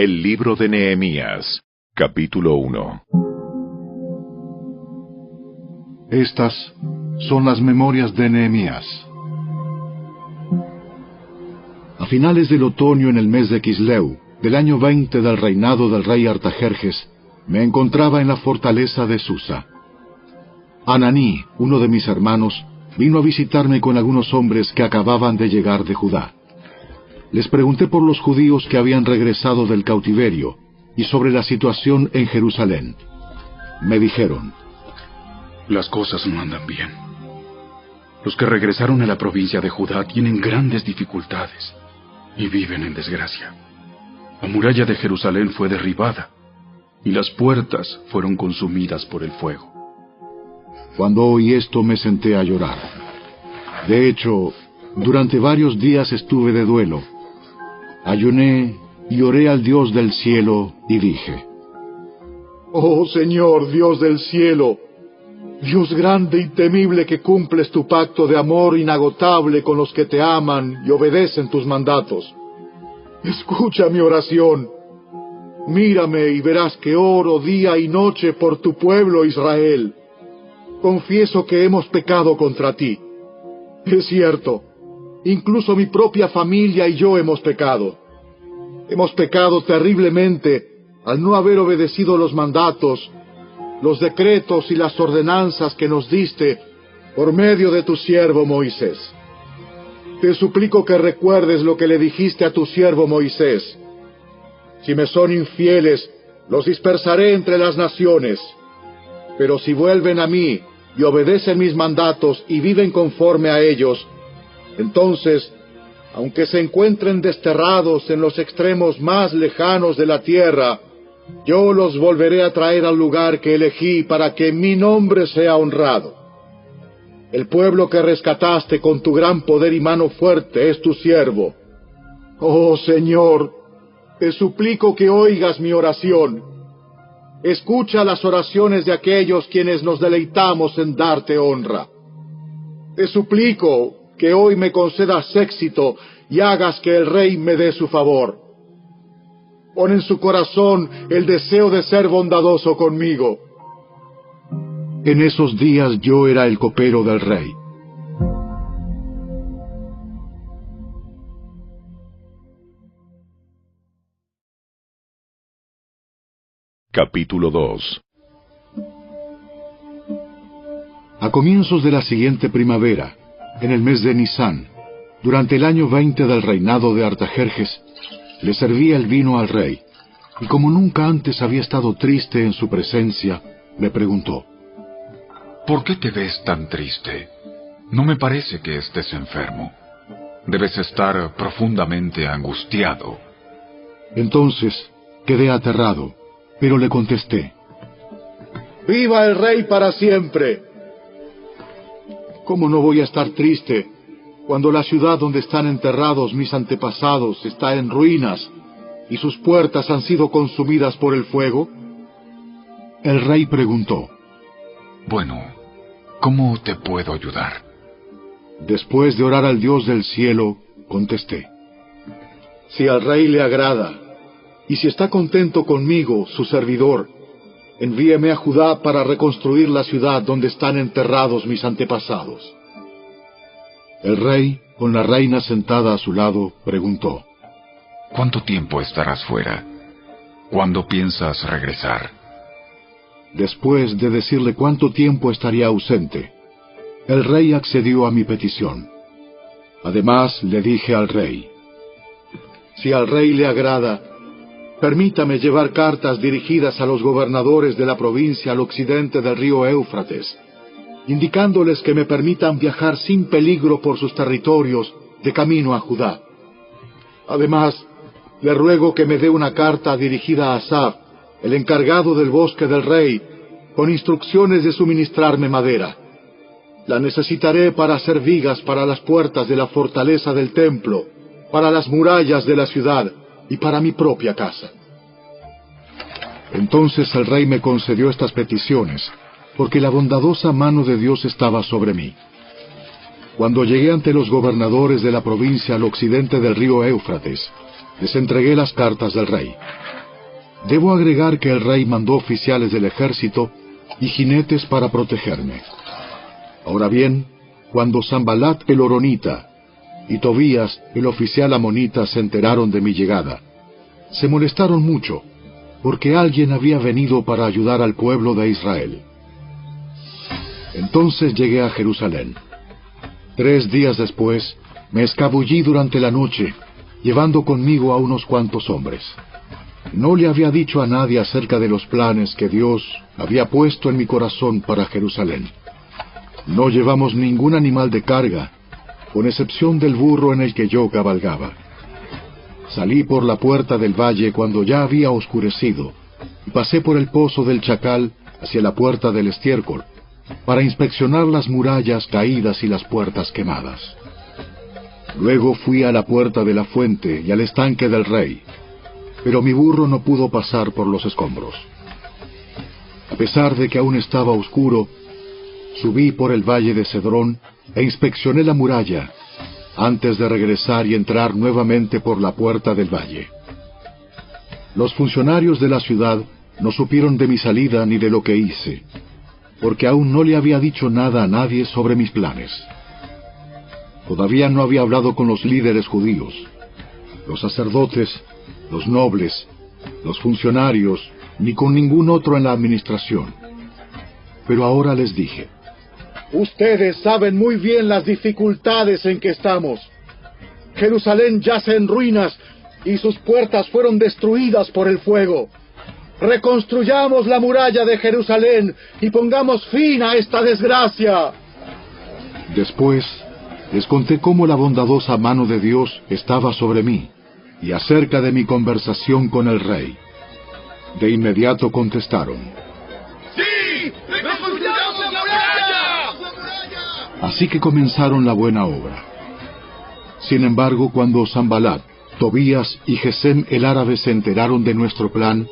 El libro de Nehemías, capítulo 1. Estas son las memorias de Nehemías. A finales del otoño, en el mes de Quisleu, del año 20 del reinado del rey Artajerjes, me encontraba en la fortaleza de Susa. Ananí, uno de mis hermanos, vino a visitarme con algunos hombres que acababan de llegar de Judá. Les pregunté por los judíos que habían regresado del cautiverio y sobre la situación en Jerusalén. Me dijeron: las cosas no andan bien. Los que regresaron a la provincia de Judá tienen grandes dificultades y viven en desgracia. La muralla de Jerusalén fue derribada y las puertas fueron consumidas por el fuego. Cuando oí esto me senté a llorar. De hecho, durante varios días estuve de duelo. Ayuné y oré al Dios del cielo y dije: Oh Señor, Dios del cielo, Dios grande y temible, que cumples tu pacto de amor inagotable con los que te aman y obedecen tus mandatos, escucha mi oración. Mírame y verás que oro día y noche por tu pueblo Israel. Confieso que hemos pecado contra ti. Es cierto, incluso mi propia familia y yo hemos pecado. Hemos pecado terriblemente al no haber obedecido los mandatos, los decretos y las ordenanzas que nos diste por medio de tu siervo Moisés. Te suplico que recuerdes lo que le dijiste a tu siervo Moisés. Si me son infieles, los dispersaré entre las naciones. Pero si vuelven a mí y obedecen mis mandatos y viven conforme a ellos, entonces, aunque se encuentren desterrados en los extremos más lejanos de la tierra, yo los volveré a traer al lugar que elegí para que mi nombre sea honrado. El pueblo que rescataste con tu gran poder y mano fuerte es tu siervo. Oh Señor, te suplico que oigas mi oración. Escucha las oraciones de aquellos quienes nos deleitamos en darte honra. Te suplico que hoy me concedas éxito y hagas que el rey me dé su favor. Pon en su corazón el deseo de ser bondadoso conmigo. En esos días yo era el copero del rey. Capítulo 2. A comienzos de la siguiente primavera, en el mes de Nisán, durante el año 20 del reinado de Artajerjes, le servía el vino al rey, y como nunca antes había estado triste en su presencia, me preguntó: ¿por qué te ves tan triste? No me parece que estés enfermo. Debes estar profundamente angustiado. Entonces quedé aterrado, pero le contesté: ¡viva el rey para siempre! ¿Cómo no voy a estar triste cuando la ciudad donde están enterrados mis antepasados está en ruinas y sus puertas han sido consumidas por el fuego? El rey preguntó: bueno, ¿cómo te puedo ayudar? Después de orar al Dios del cielo, contesté: si al rey le agrada, y si está contento conmigo, su servidor, envíeme a Judá para reconstruir la ciudad donde están enterrados mis antepasados. El rey, con la reina sentada a su lado, preguntó: ¿cuánto tiempo estarás fuera? ¿Cuándo piensas regresar? Después de decirle cuánto tiempo estaría ausente, el rey accedió a mi petición. Además, le dije al rey: si al rey le agrada, permítame llevar cartas dirigidas a los gobernadores de la provincia al occidente del río Éufrates, indicándoles que me permitan viajar sin peligro por sus territorios de camino a Judá. Además, le ruego que me dé una carta dirigida a Asaf, el encargado del bosque del rey, con instrucciones de suministrarme madera. La necesitaré para hacer vigas para las puertas de la fortaleza del templo, para las murallas de la ciudad y para mi propia casa. Entonces el rey me concedió estas peticiones, porque la bondadosa mano de Dios estaba sobre mí. Cuando llegué ante los gobernadores de la provincia al occidente del río Éufrates, les entregué las cartas del rey. Debo agregar que el rey mandó oficiales del ejército y jinetes para protegerme. Ahora bien, cuando Sanbalat el horonita y Tobías el oficial amonita se enteraron de mi llegada, se molestaron mucho, porque alguien había venido para ayudar al pueblo de Israel. Entonces llegué a Jerusalén. 3 días después, me escabullí durante la noche, llevando conmigo a unos cuantos hombres. No le había dicho a nadie acerca de los planes que Dios había puesto en mi corazón para Jerusalén. No llevamos ningún animal de carga, con excepción del burro en el que yo cabalgaba. Salí por la puerta del valle cuando ya había oscurecido, y pasé por el pozo del Chacal hacia la puerta del estiércol, para inspeccionar las murallas caídas y las puertas quemadas. Luego fui a la puerta de la fuente y al estanque del rey, pero mi burro no pudo pasar por los escombros. A pesar de que aún estaba oscuro, subí por el valle de Cedrón e inspeccioné la muralla, antes de regresar y entrar nuevamente por la puerta del valle. Los funcionarios de la ciudad no supieron de mi salida ni de lo que hice, porque aún no le había dicho nada a nadie sobre mis planes. Todavía no había hablado con los líderes judíos, los sacerdotes, los nobles, los funcionarios, ni con ningún otro en la administración. Pero ahora les dije: ustedes saben muy bien las dificultades en que estamos. Jerusalén yace en ruinas y sus puertas fueron destruidas por el fuego. Reconstruyamos la muralla de Jerusalén y pongamos fin a esta desgracia. Después les conté cómo la bondadosa mano de Dios estaba sobre mí, y acerca de mi conversación con el rey. De inmediato contestaron: ¡Sí! ¡Reconstruyamos la muralla! Así que comenzaron la buena obra. Sin embargo, cuando Sanbalat, Tobías y Gesem el árabe se enteraron de nuestro plan,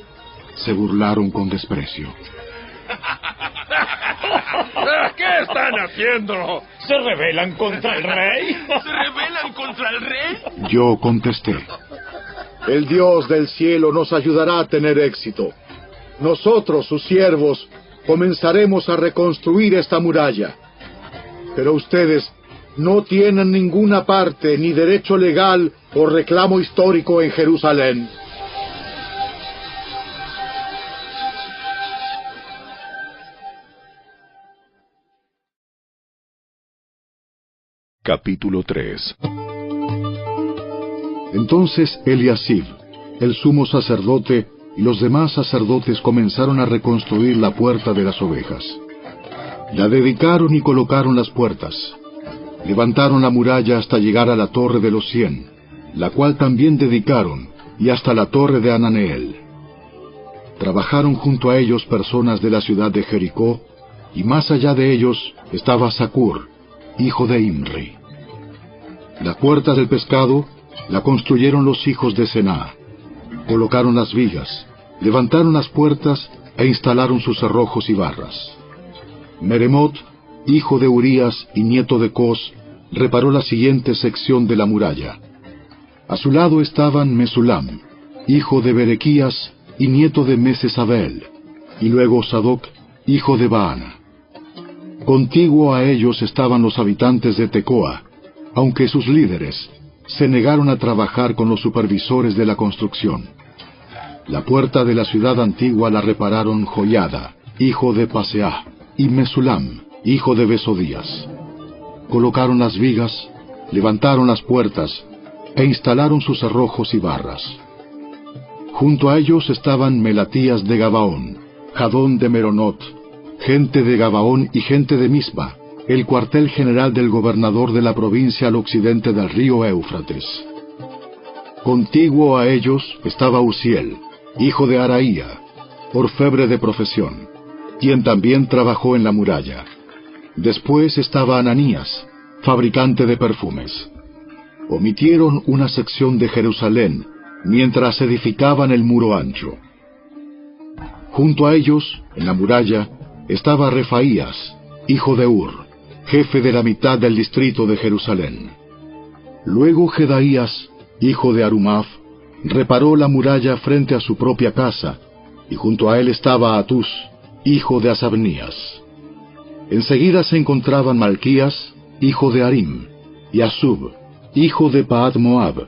se burlaron con desprecio. ¿Qué están haciendo? ¿Se rebelan contra el rey? ¿Se rebelan contra el rey? Yo contesté: El Dios del cielo nos ayudará a tener éxito. Nosotros, sus siervos, comenzaremos a reconstruir esta muralla. Pero ustedes no tienen ninguna parte ni derecho legal o reclamo histórico en Jerusalén. Capítulo 3. Entonces Eliasib, el sumo sacerdote, y los demás sacerdotes comenzaron a reconstruir la puerta de las ovejas. La dedicaron y colocaron las puertas. Levantaron la muralla hasta llegar a la torre de los 100, la cual también dedicaron, y hasta la torre de Ananeel. Trabajaron junto a ellos personas de la ciudad de Jericó, y más allá de ellos estaba Zacur, hijo de Imri. La puerta del pescado la construyeron los hijos de Sená. Colocaron las vigas, levantaron las puertas e instalaron sus cerrojos y barras. Meremot, hijo de Urías y nieto de Cos, reparó la siguiente sección de la muralla. A su lado estaban Mesulam, hijo de Berequías y nieto de Mesesabel, y luego Sadoc, hijo de Baana. Contiguo a ellos estaban los habitantes de Tecoa, aunque sus líderes se negaron a trabajar con los supervisores de la construcción. La puerta de la ciudad antigua la repararon Joiada, hijo de Paseah, y Mesulam, hijo de Besodías. Colocaron las vigas, levantaron las puertas, e instalaron sus cerrojos y barras. Junto a ellos estaban Melatías de Gabaón, Jadón de Meronot, gente de Gabaón y gente de Mispa, el cuartel general del gobernador de la provincia al occidente del río Éufrates. Contiguo a ellos estaba Uziel, hijo de Araía, orfebre de profesión, quien también trabajó en la muralla. Después estaba Ananías, fabricante de perfumes. Omitieron una sección de Jerusalén mientras edificaban el muro ancho. Junto a ellos, en la muralla, estaba Refaías, hijo de Ur, jefe de la mitad del distrito de Jerusalén. Luego Jedaías, hijo de Arumaf, reparó la muralla frente a su propia casa, y junto a él estaba Atús, hijo de Asabnías. Enseguida se encontraban Malquías, hijo de Harim, y Asub, hijo de Pahat Moab,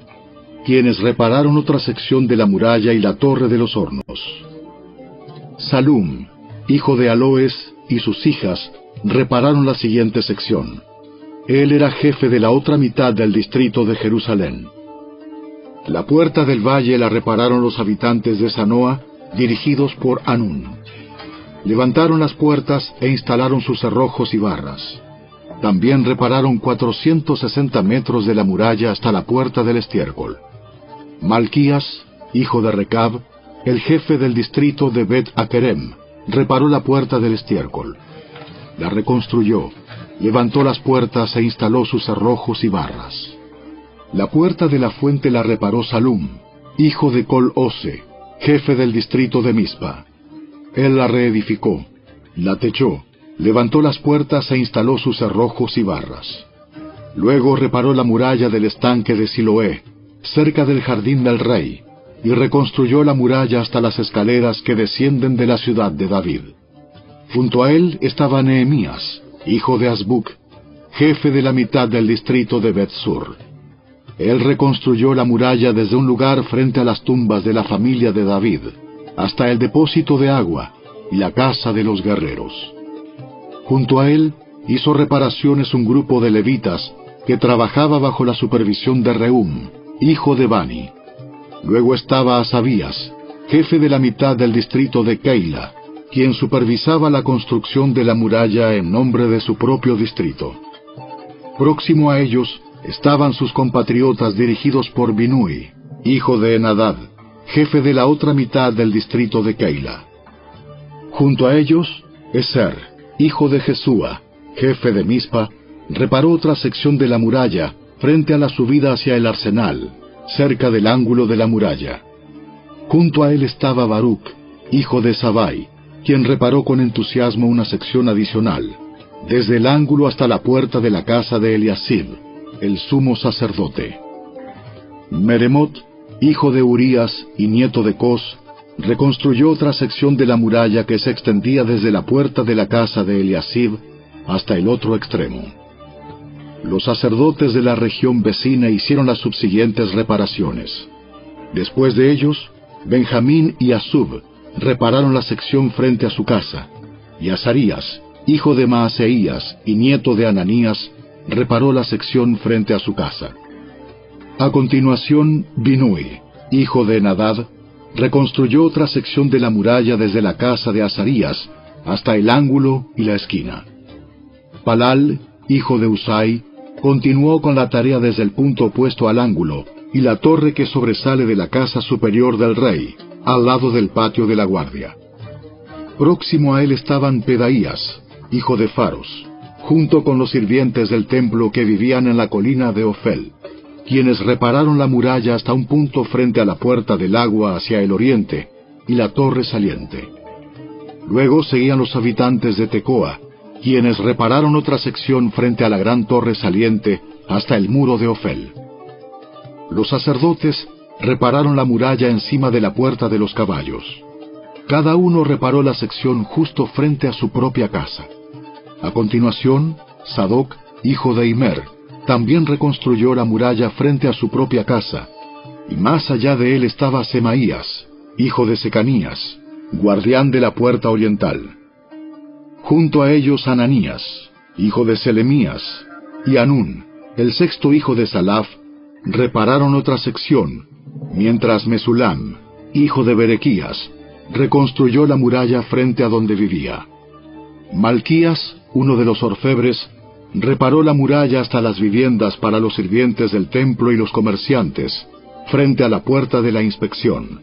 quienes repararon otra sección de la muralla y la torre de los hornos. Salum, hijo de Aloes, y sus hijas repararon la siguiente sección. Él era jefe de la otra mitad del distrito de Jerusalén. La puerta del valle la repararon los habitantes de Zanoa, dirigidos por Anún. Levantaron las puertas e instalaron sus cerrojos y barras. También repararon 460 metros de la muralla hasta la puerta del estiércol. Malquías, hijo de Recab, el jefe del distrito de Bet-Akerem, reparó la puerta del estiércol. La reconstruyó, levantó las puertas e instaló sus cerrojos y barras. La puerta de la fuente la reparó Salum, hijo de Col-Ose, jefe del distrito de Mispa. Él la reedificó, la techó, levantó las puertas e instaló sus cerrojos y barras. Luego reparó la muralla del estanque de Siloé, cerca del jardín del rey, y reconstruyó la muralla hasta las escaleras que descienden de la ciudad de David. Junto a él estaba Nehemías, hijo de Azbuc, jefe de la mitad del distrito de Bet-Sur. Él reconstruyó la muralla desde un lugar frente a las tumbas de la familia de David, hasta el depósito de agua y la casa de los guerreros. Junto a él hizo reparaciones un grupo de levitas que trabajaba bajo la supervisión de Reum, hijo de Bani. Luego estaba Asabías, jefe de la mitad del distrito de Keila, quien supervisaba la construcción de la muralla en nombre de su propio distrito. Próximo a ellos estaban sus compatriotas dirigidos por Binui, hijo de Enadad, jefe de la otra mitad del distrito de Keila. Junto a ellos, Eser, hijo de Jesúa, jefe de Mispa, reparó otra sección de la muralla frente a la subida hacia el arsenal, cerca del ángulo de la muralla. Junto a él estaba Baruc, hijo de Sabai, quien reparó con entusiasmo una sección adicional, desde el ángulo hasta la puerta de la casa de Eliasib, el sumo sacerdote. Meremot, hijo de Urías y nieto de Cos, reconstruyó otra sección de la muralla que se extendía desde la puerta de la casa de Eliasib hasta el otro extremo. Los sacerdotes de la región vecina hicieron las subsiguientes reparaciones. Después de ellos, Benjamín y Asub repararon la sección frente a su casa, y Azarías, hijo de Maaseías y nieto de Ananías, reparó la sección frente a su casa. A continuación, Binui, hijo de Enadad, reconstruyó otra sección de la muralla desde la casa de Azarías hasta el ángulo y la esquina. Palal, hijo de Usai, continuó con la tarea desde el punto opuesto al ángulo y la torre que sobresale de la casa superior del rey, al lado del patio de la guardia. Próximo a él estaban Pedaías, hijo de Faros, junto con los sirvientes del templo que vivían en la colina de Ofel, quienes repararon la muralla hasta un punto frente a la puerta del agua hacia el oriente y la torre saliente. Luego seguían los habitantes de Tecoa, quienes repararon otra sección frente a la gran torre saliente hasta el muro de Ofel. Los sacerdotes repararon la muralla encima de la puerta de los caballos. Cada uno reparó la sección justo frente a su propia casa. A continuación, Sadoc, hijo de Imer, también reconstruyó la muralla frente a su propia casa, y más allá de él estaba Semaías, hijo de Secanías, guardián de la puerta oriental. Junto a ellos Ananías, hijo de Selemías, y Anún, el sexto hijo de Salaf, repararon otra sección, mientras Mesulam, hijo de Berequías, reconstruyó la muralla frente a donde vivía. Malquías, uno de los orfebres, reparó la muralla hasta las viviendas para los sirvientes del templo y los comerciantes, frente a la puerta de la inspección.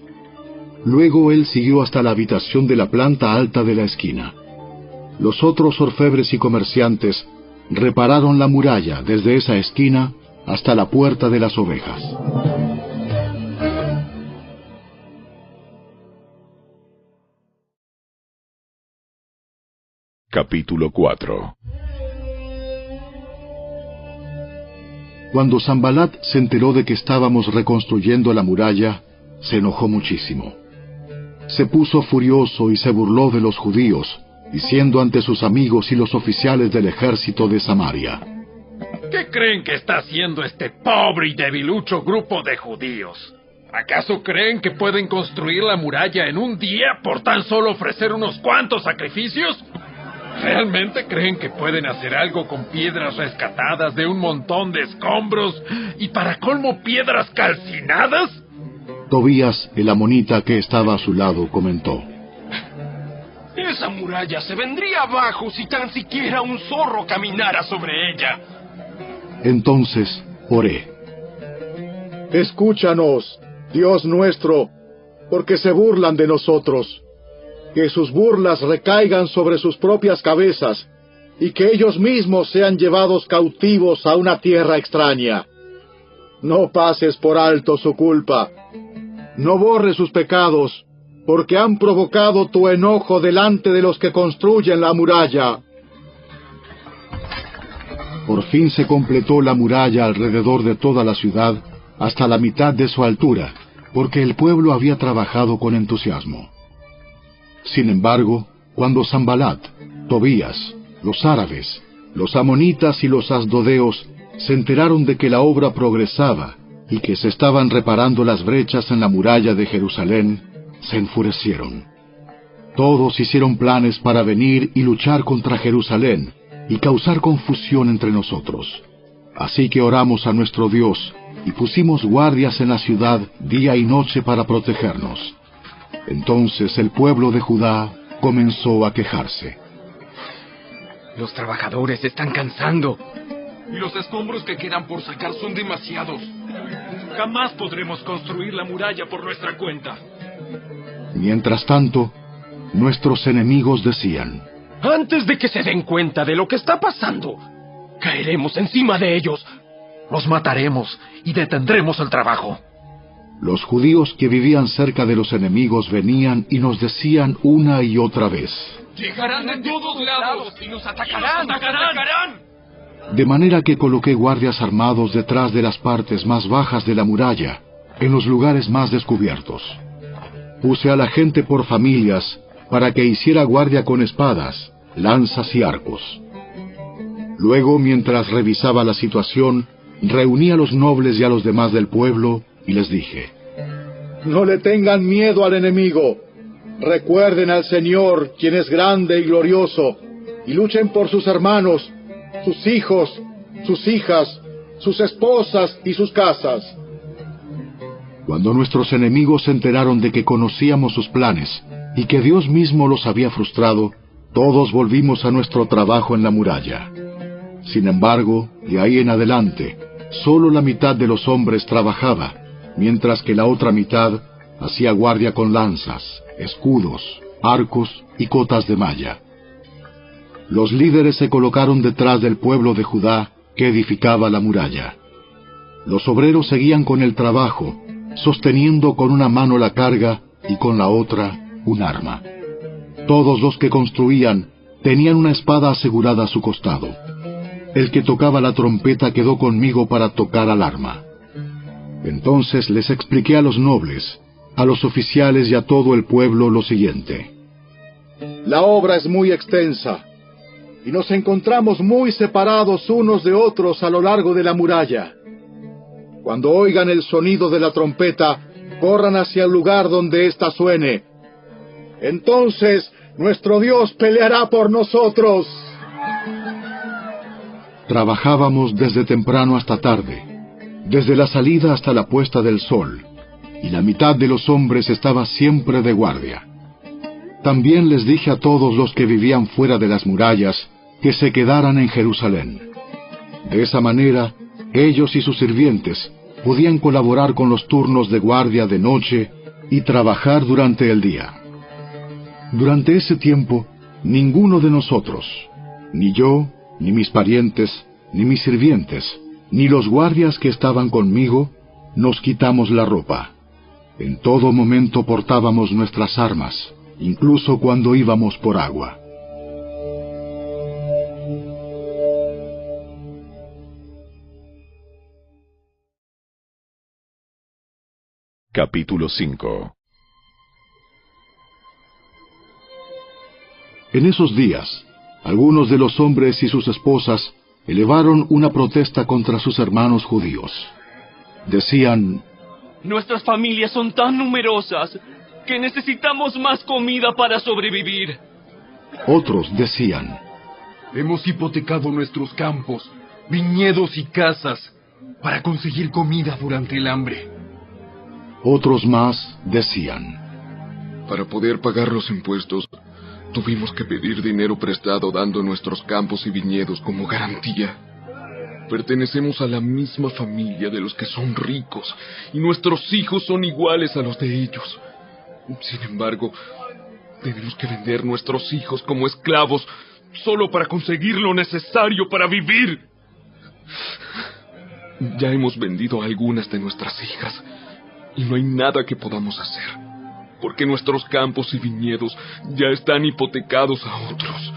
Luego él siguió hasta la habitación de la planta alta de la esquina. Los otros orfebres y comerciantes repararon la muralla desde esa esquina hasta la puerta de las ovejas. Capítulo 4. Cuando Sanbalat se enteró de que estábamos reconstruyendo la muralla, se enojó muchísimo. Se puso furioso y se burló de los judíos, diciendo ante sus amigos y los oficiales del ejército de Samaria: ¿Qué creen que está haciendo este pobre y debilucho grupo de judíos? ¿Acaso creen que pueden construir la muralla en un día por tan solo ofrecer unos cuantos sacrificios? ¿Realmente creen que pueden hacer algo con piedras rescatadas de un montón de escombros y para colmo piedras calcinadas? Tobías, el amonita que estaba a su lado, comentó: Esa muralla se vendría abajo si tan siquiera un zorro caminara sobre ella. Entonces oré: Escúchanos, Dios nuestro, porque se burlan de nosotros. Que sus burlas recaigan sobre sus propias cabezas, y que ellos mismos sean llevados cautivos a una tierra extraña. No pases por alto su culpa. No borres sus pecados, porque han provocado tu enojo delante de los que construyen la muralla. Por fin se completó la muralla alrededor de toda la ciudad, hasta la mitad de su altura, porque el pueblo había trabajado con entusiasmo. Sin embargo, cuando Sanbalat, Tobías, los árabes, los amonitas y los asdodeos se enteraron de que la obra progresaba y que se estaban reparando las brechas en la muralla de Jerusalén, se enfurecieron. Todos hicieron planes para venir y luchar contra Jerusalén y causar confusión entre nosotros. Así que oramos a nuestro Dios y pusimos guardias en la ciudad día y noche para protegernos. Entonces el pueblo de Judá comenzó a quejarse: Los trabajadores se están cansando. Y los escombros que quedan por sacar son demasiados. Jamás podremos construir la muralla por nuestra cuenta. Mientras tanto, nuestros enemigos decían: Antes de que se den cuenta de lo que está pasando, caeremos encima de ellos. Los mataremos y detendremos el trabajo. Los judíos que vivían cerca de los enemigos venían y nos decían una y otra vez: Llegarán de todos lados y nos atacarán. De manera que coloqué guardias armados detrás de las partes más bajas de la muralla, en los lugares más descubiertos. Puse a la gente por familias para que hiciera guardia con espadas, lanzas y arcos. Luego, mientras revisaba la situación, reuní a los nobles y a los demás del pueblo y les dije: No le tengan miedo al enemigo. Recuerden al Señor, quien es grande y glorioso, y luchen por sus hermanos, sus hijos, sus hijas, sus esposas y sus casas. Cuando nuestros enemigos se enteraron de que conocíamos sus planes y que Dios mismo los había frustrado, todos volvimos a nuestro trabajo en la muralla. Sin embargo, de ahí en adelante, solo la mitad de los hombres trabajaba, mientras que la otra mitad hacía guardia con lanzas, escudos, arcos y cotas de malla. Los líderes se colocaron detrás del pueblo de Judá que edificaba la muralla. Los obreros seguían con el trabajo, sosteniendo con una mano la carga y con la otra un arma. Todos los que construían tenían una espada asegurada a su costado. El que tocaba la trompeta quedó conmigo para tocar al arma. Entonces les expliqué a los nobles, a los oficiales y a todo el pueblo lo siguiente: La obra es muy extensa, y nos encontramos muy separados unos de otros a lo largo de la muralla. Cuando oigan el sonido de la trompeta, corran hacia el lugar donde ésta suene. Entonces nuestro Dios peleará por nosotros. Trabajábamos desde temprano hasta tarde, desde la salida hasta la puesta del sol, y la mitad de los hombres estaba siempre de guardia. También les dije a todos los que vivían fuera de las murallas que se quedaran en Jerusalén. De esa manera, ellos y sus sirvientes podían colaborar con los turnos de guardia de noche y trabajar durante el día. Durante ese tiempo, ninguno de nosotros, ni yo, ni mis parientes, ni mis sirvientes, ni los guardias que estaban conmigo, nos quitamos la ropa. En todo momento portábamos nuestras armas, incluso cuando íbamos por agua. Capítulo 5. En esos días, algunos de los hombres y sus esposas elevaron una protesta contra sus hermanos judíos. Decían: nuestras familias son tan numerosas que necesitamos más comida para sobrevivir. Otros decían: hemos hipotecado nuestros campos, viñedos y casas para conseguir comida durante el hambre. Otros más decían: para poder pagar los impuestos, tuvimos que pedir dinero prestado dando nuestros campos y viñedos como garantía. Pertenecemos a la misma familia de los que son ricos, y nuestros hijos son iguales a los de ellos. Sin embargo, tenemos que vender nuestros hijos como esclavos solo para conseguir lo necesario para vivir. Ya hemos vendido a algunas de nuestras hijas, y no hay nada que podamos hacer, porque nuestros campos y viñedos ya están hipotecados a otros.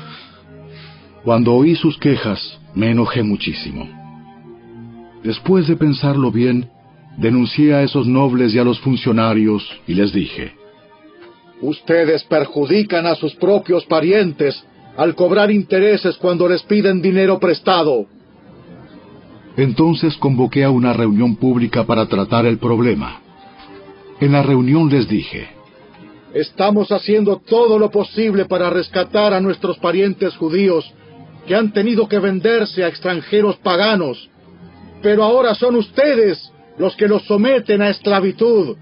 Cuando oí sus quejas, me enojé muchísimo. Después de pensarlo bien, denuncié a esos nobles y a los funcionarios y les dije: ustedes perjudican a sus propios parientes al cobrar intereses cuando les piden dinero prestado. Entonces convoqué a una reunión pública para tratar el problema. En la reunión les dije: estamos haciendo todo lo posible para rescatar a nuestros parientes judíos que han tenido que venderse a extranjeros paganos, pero ahora son ustedes los que los someten a esclavitud.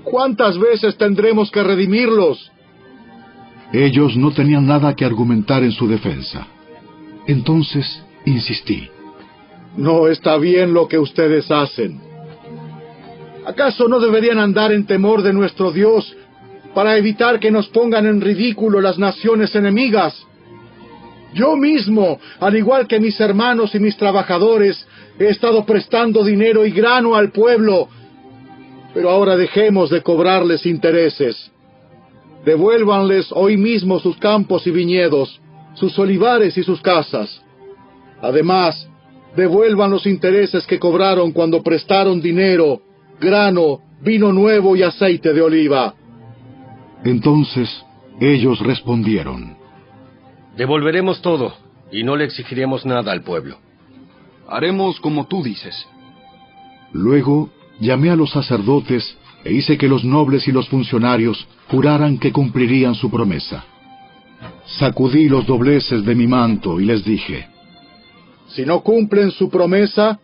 ¿Cuántas veces tendremos que redimirlos? Ellos no tenían nada que argumentar en su defensa. Entonces insistí: no está bien lo que ustedes hacen. ¿Acaso no deberían andar en temor de nuestro Dios para evitar que nos pongan en ridículo las naciones enemigas? Yo mismo, al igual que mis hermanos y mis trabajadores, he estado prestando dinero y grano al pueblo, pero ahora dejemos de cobrarles intereses. Devuélvanles hoy mismo sus campos y viñedos, sus olivares y sus casas. Además, devuelvan los intereses que cobraron cuando prestaron dinero, grano, vino nuevo y aceite de oliva. Entonces ellos respondieron: devolveremos todo y no le exigiremos nada al pueblo. Haremos como tú dices. Luego llamé a los sacerdotes e hice que los nobles y los funcionarios juraran que cumplirían su promesa. Sacudí los dobleces de mi manto y les dije: si no cumplen su promesa,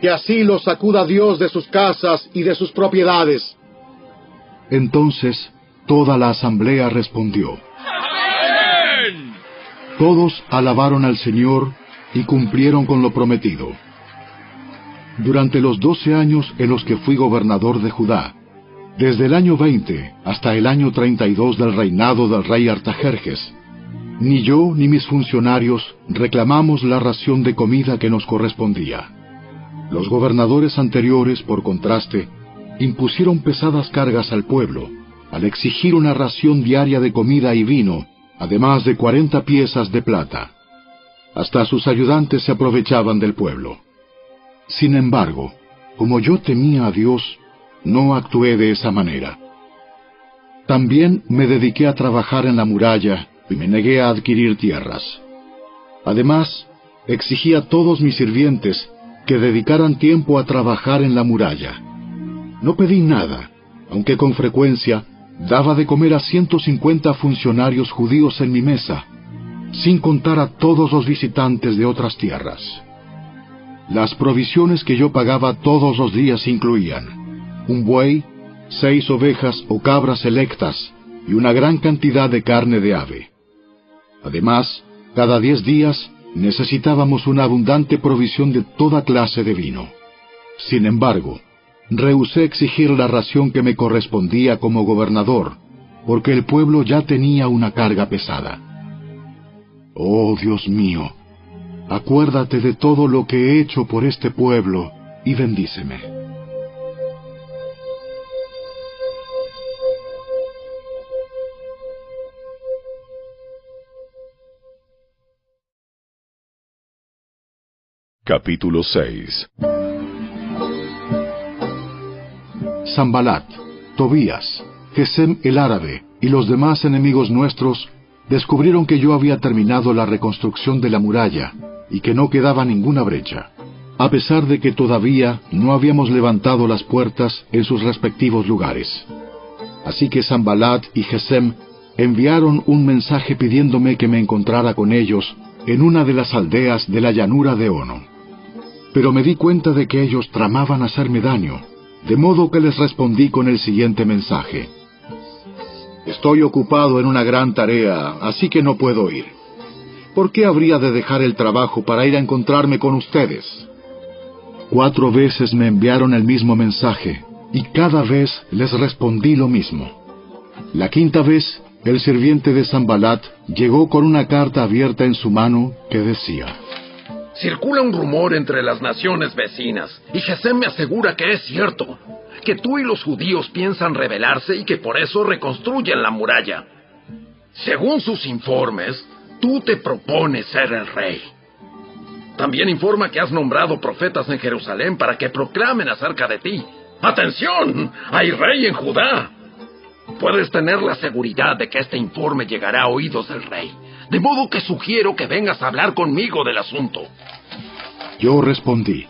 que así los sacuda Dios de sus casas y de sus propiedades. Entonces toda la asamblea respondió: ¡Amén! Todos alabaron al Señor y cumplieron con lo prometido. Durante los 12 años en los que fui gobernador de Judá, desde el año 20 hasta el año 32 del reinado del rey Artajerjes, ni yo ni mis funcionarios reclamamos la ración de comida que nos correspondía. Los gobernadores anteriores, por contraste, impusieron pesadas cargas al pueblo, al exigir una ración diaria de comida y vino, además de 40 piezas de plata. Hasta sus ayudantes se aprovechaban del pueblo. Sin embargo, como yo temía a Dios, no actué de esa manera. También me dediqué a trabajar en la muralla y me negué a adquirir tierras. Además, exigí a todos mis sirvientes que dedicaran tiempo a trabajar en la muralla. No pedí nada, aunque con frecuencia daba de comer a 150 funcionarios judíos en mi mesa, sin contar a todos los visitantes de otras tierras. Las provisiones que yo pagaba todos los días incluían un buey, 6 ovejas o cabras selectas y una gran cantidad de carne de ave. Además, cada 10 días necesitábamos una abundante provisión de toda clase de vino. Sin embargo, rehusé exigir la ración que me correspondía como gobernador, porque el pueblo ya tenía una carga pesada. Oh Dios mío, acuérdate de todo lo que he hecho por este pueblo y bendíceme. Capítulo 6. Sanbalat, Tobías, Gesem el árabe y los demás enemigos nuestros descubrieron que yo había terminado la reconstrucción de la muralla y que no quedaba ninguna brecha, a pesar de que todavía no habíamos levantado las puertas en sus respectivos lugares. Así que Sanbalat y Gesem enviaron un mensaje pidiéndome que me encontrara con ellos en una de las aldeas de la llanura de Ono. Pero me di cuenta de que ellos tramaban hacerme daño, de modo que les respondí con el siguiente mensaje: Estoy ocupado en una gran tarea, así que no puedo ir. ¿Por qué habría de dejar el trabajo para ir a encontrarme con ustedes? 4 veces me enviaron el mismo mensaje, y cada vez les respondí lo mismo. La 5ª vez, el sirviente de Sanbalat llegó con una carta abierta en su mano que decía: Circula un rumor entre las naciones vecinas, y Gesem me asegura que es cierto, que tú y los judíos piensan rebelarse y que por eso reconstruyen la muralla. Según sus informes, tú te propones ser el rey. También informa que has nombrado profetas en Jerusalén para que proclamen acerca de ti: ¡Atención! ¡Hay rey en Judá! Puedes tener la seguridad de que este informe llegará a oídos del rey, de modo que sugiero que vengas a hablar conmigo del asunto. Yo respondí: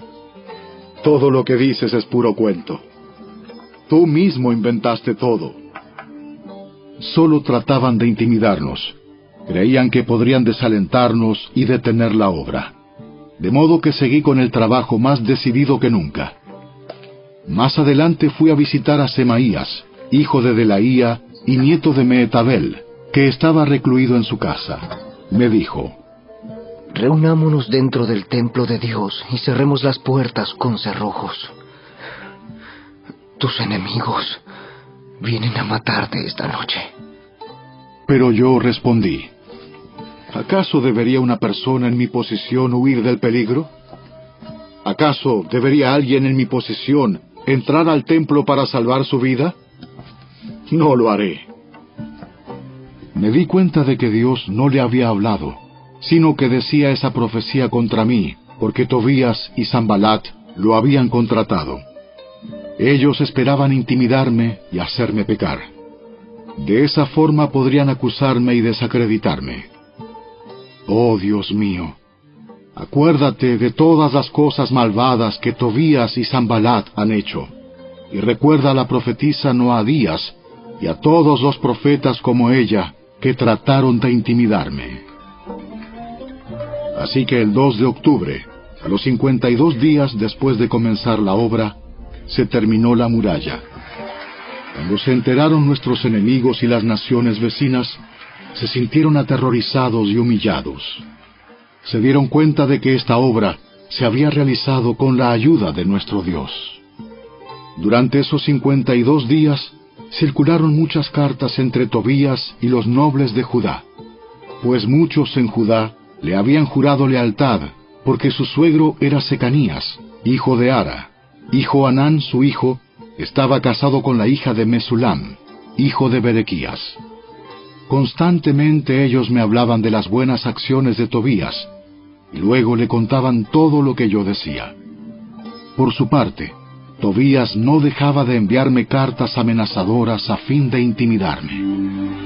Todo lo que dices es puro cuento. Tú mismo inventaste todo. Solo trataban de intimidarnos. Creían que podrían desalentarnos y detener la obra. De modo que seguí con el trabajo más decidido que nunca. Más adelante fui a visitar a Semaías, hijo de Delaía y nieto de Mehetabel, que estaba recluido en su casa. Me dijo: Reunámonos dentro del templo de Dios y cerremos las puertas con cerrojos. Tus enemigos vienen a matarte esta noche. Pero yo respondí: ¿acaso debería una persona en mi posición huir del peligro? ¿Acaso debería alguien en mi posición entrar al templo para salvar su vida? No lo haré. Me di cuenta de que Dios no le había hablado, sino que decía esa profecía contra mí, porque Tobías y Sanbalat lo habían contratado. Ellos esperaban intimidarme y hacerme pecar. De esa forma podrían acusarme y desacreditarme. Oh Dios mío, acuérdate de todas las cosas malvadas que Tobías y Sanbalat han hecho, y recuerda a la profetisa Noadías y a todos los profetas como ella que trataron de intimidarme. Así que el 2 de octubre, a los 52 días después de comenzar la obra, se terminó la muralla. Cuando se enteraron nuestros enemigos y las naciones vecinas, se sintieron aterrorizados y humillados. Se dieron cuenta de que esta obra se había realizado con la ayuda de nuestro Dios. Durante esos 52 días, circularon muchas cartas entre Tobías y los nobles de Judá, pues muchos en Judá le habían jurado lealtad, porque su suegro era Secanías, hijo de Ara, y Johanán, su hijo, estaba casado con la hija de Mesulam, hijo de Berequías. Constantemente ellos me hablaban de las buenas acciones de Tobías, y luego le contaban todo lo que yo decía. Por su parte, Tobías no dejaba de enviarme cartas amenazadoras a fin de intimidarme.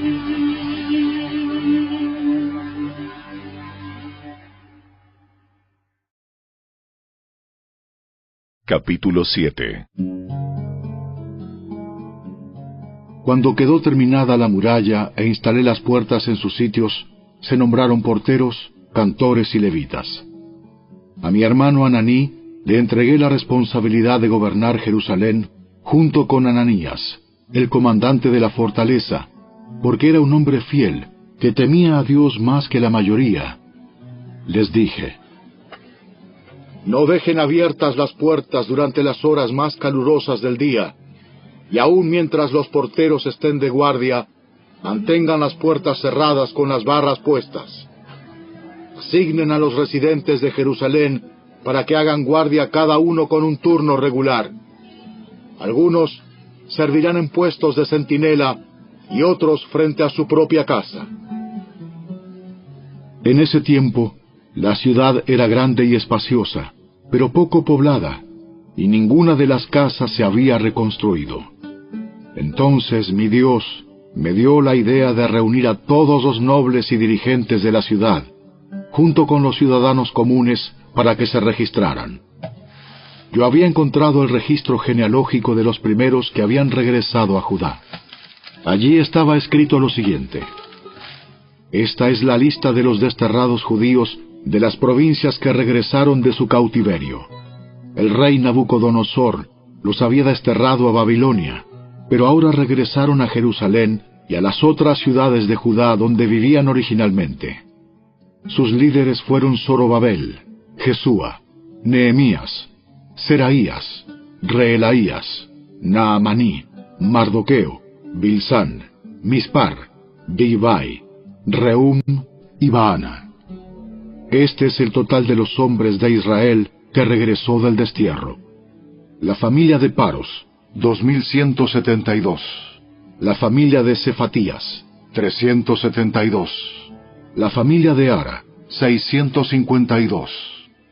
Capítulo 7. Cuando quedó terminada la muralla e instalé las puertas en sus sitios, se nombraron porteros, cantores y levitas. A mi hermano Ananí le entregué la responsabilidad de gobernar Jerusalén junto con Ananías, el comandante de la fortaleza, porque era un hombre fiel, que temía a Dios más que la mayoría. Les dije: no dejen abiertas las puertas durante las horas más calurosas del día, y aun mientras los porteros estén de guardia, mantengan las puertas cerradas con las barras puestas. Asignen a los residentes de Jerusalén para que hagan guardia cada uno con un turno regular. Algunos servirán en puestos de centinela y otros frente a su propia casa. En ese tiempo, la ciudad era grande y espaciosa, pero poco poblada, y ninguna de las casas se había reconstruido. Entonces mi Dios me dio la idea de reunir a todos los nobles y dirigentes de la ciudad, junto con los ciudadanos comunes, para que se registraran. Yo había encontrado el registro genealógico de los primeros que habían regresado a Judá. Allí estaba escrito lo siguiente: esta es la lista de los desterrados judíos de las provincias que regresaron de su cautiverio. El rey Nabucodonosor los había desterrado a Babilonia, pero ahora regresaron a Jerusalén y a las otras ciudades de Judá donde vivían originalmente. Sus líderes fueron Zorobabel, Jesúa, Nehemías, Seraías, Reelaías, Naamaní, Mardoqueo, Bilsán, Mispar, Bigvai, Rehum y Baana. Este es el total de los hombres de Israel que regresó del destierro. La familia de Paros, 2172. La familia de Cefatías, 372. La familia de Ara, 652.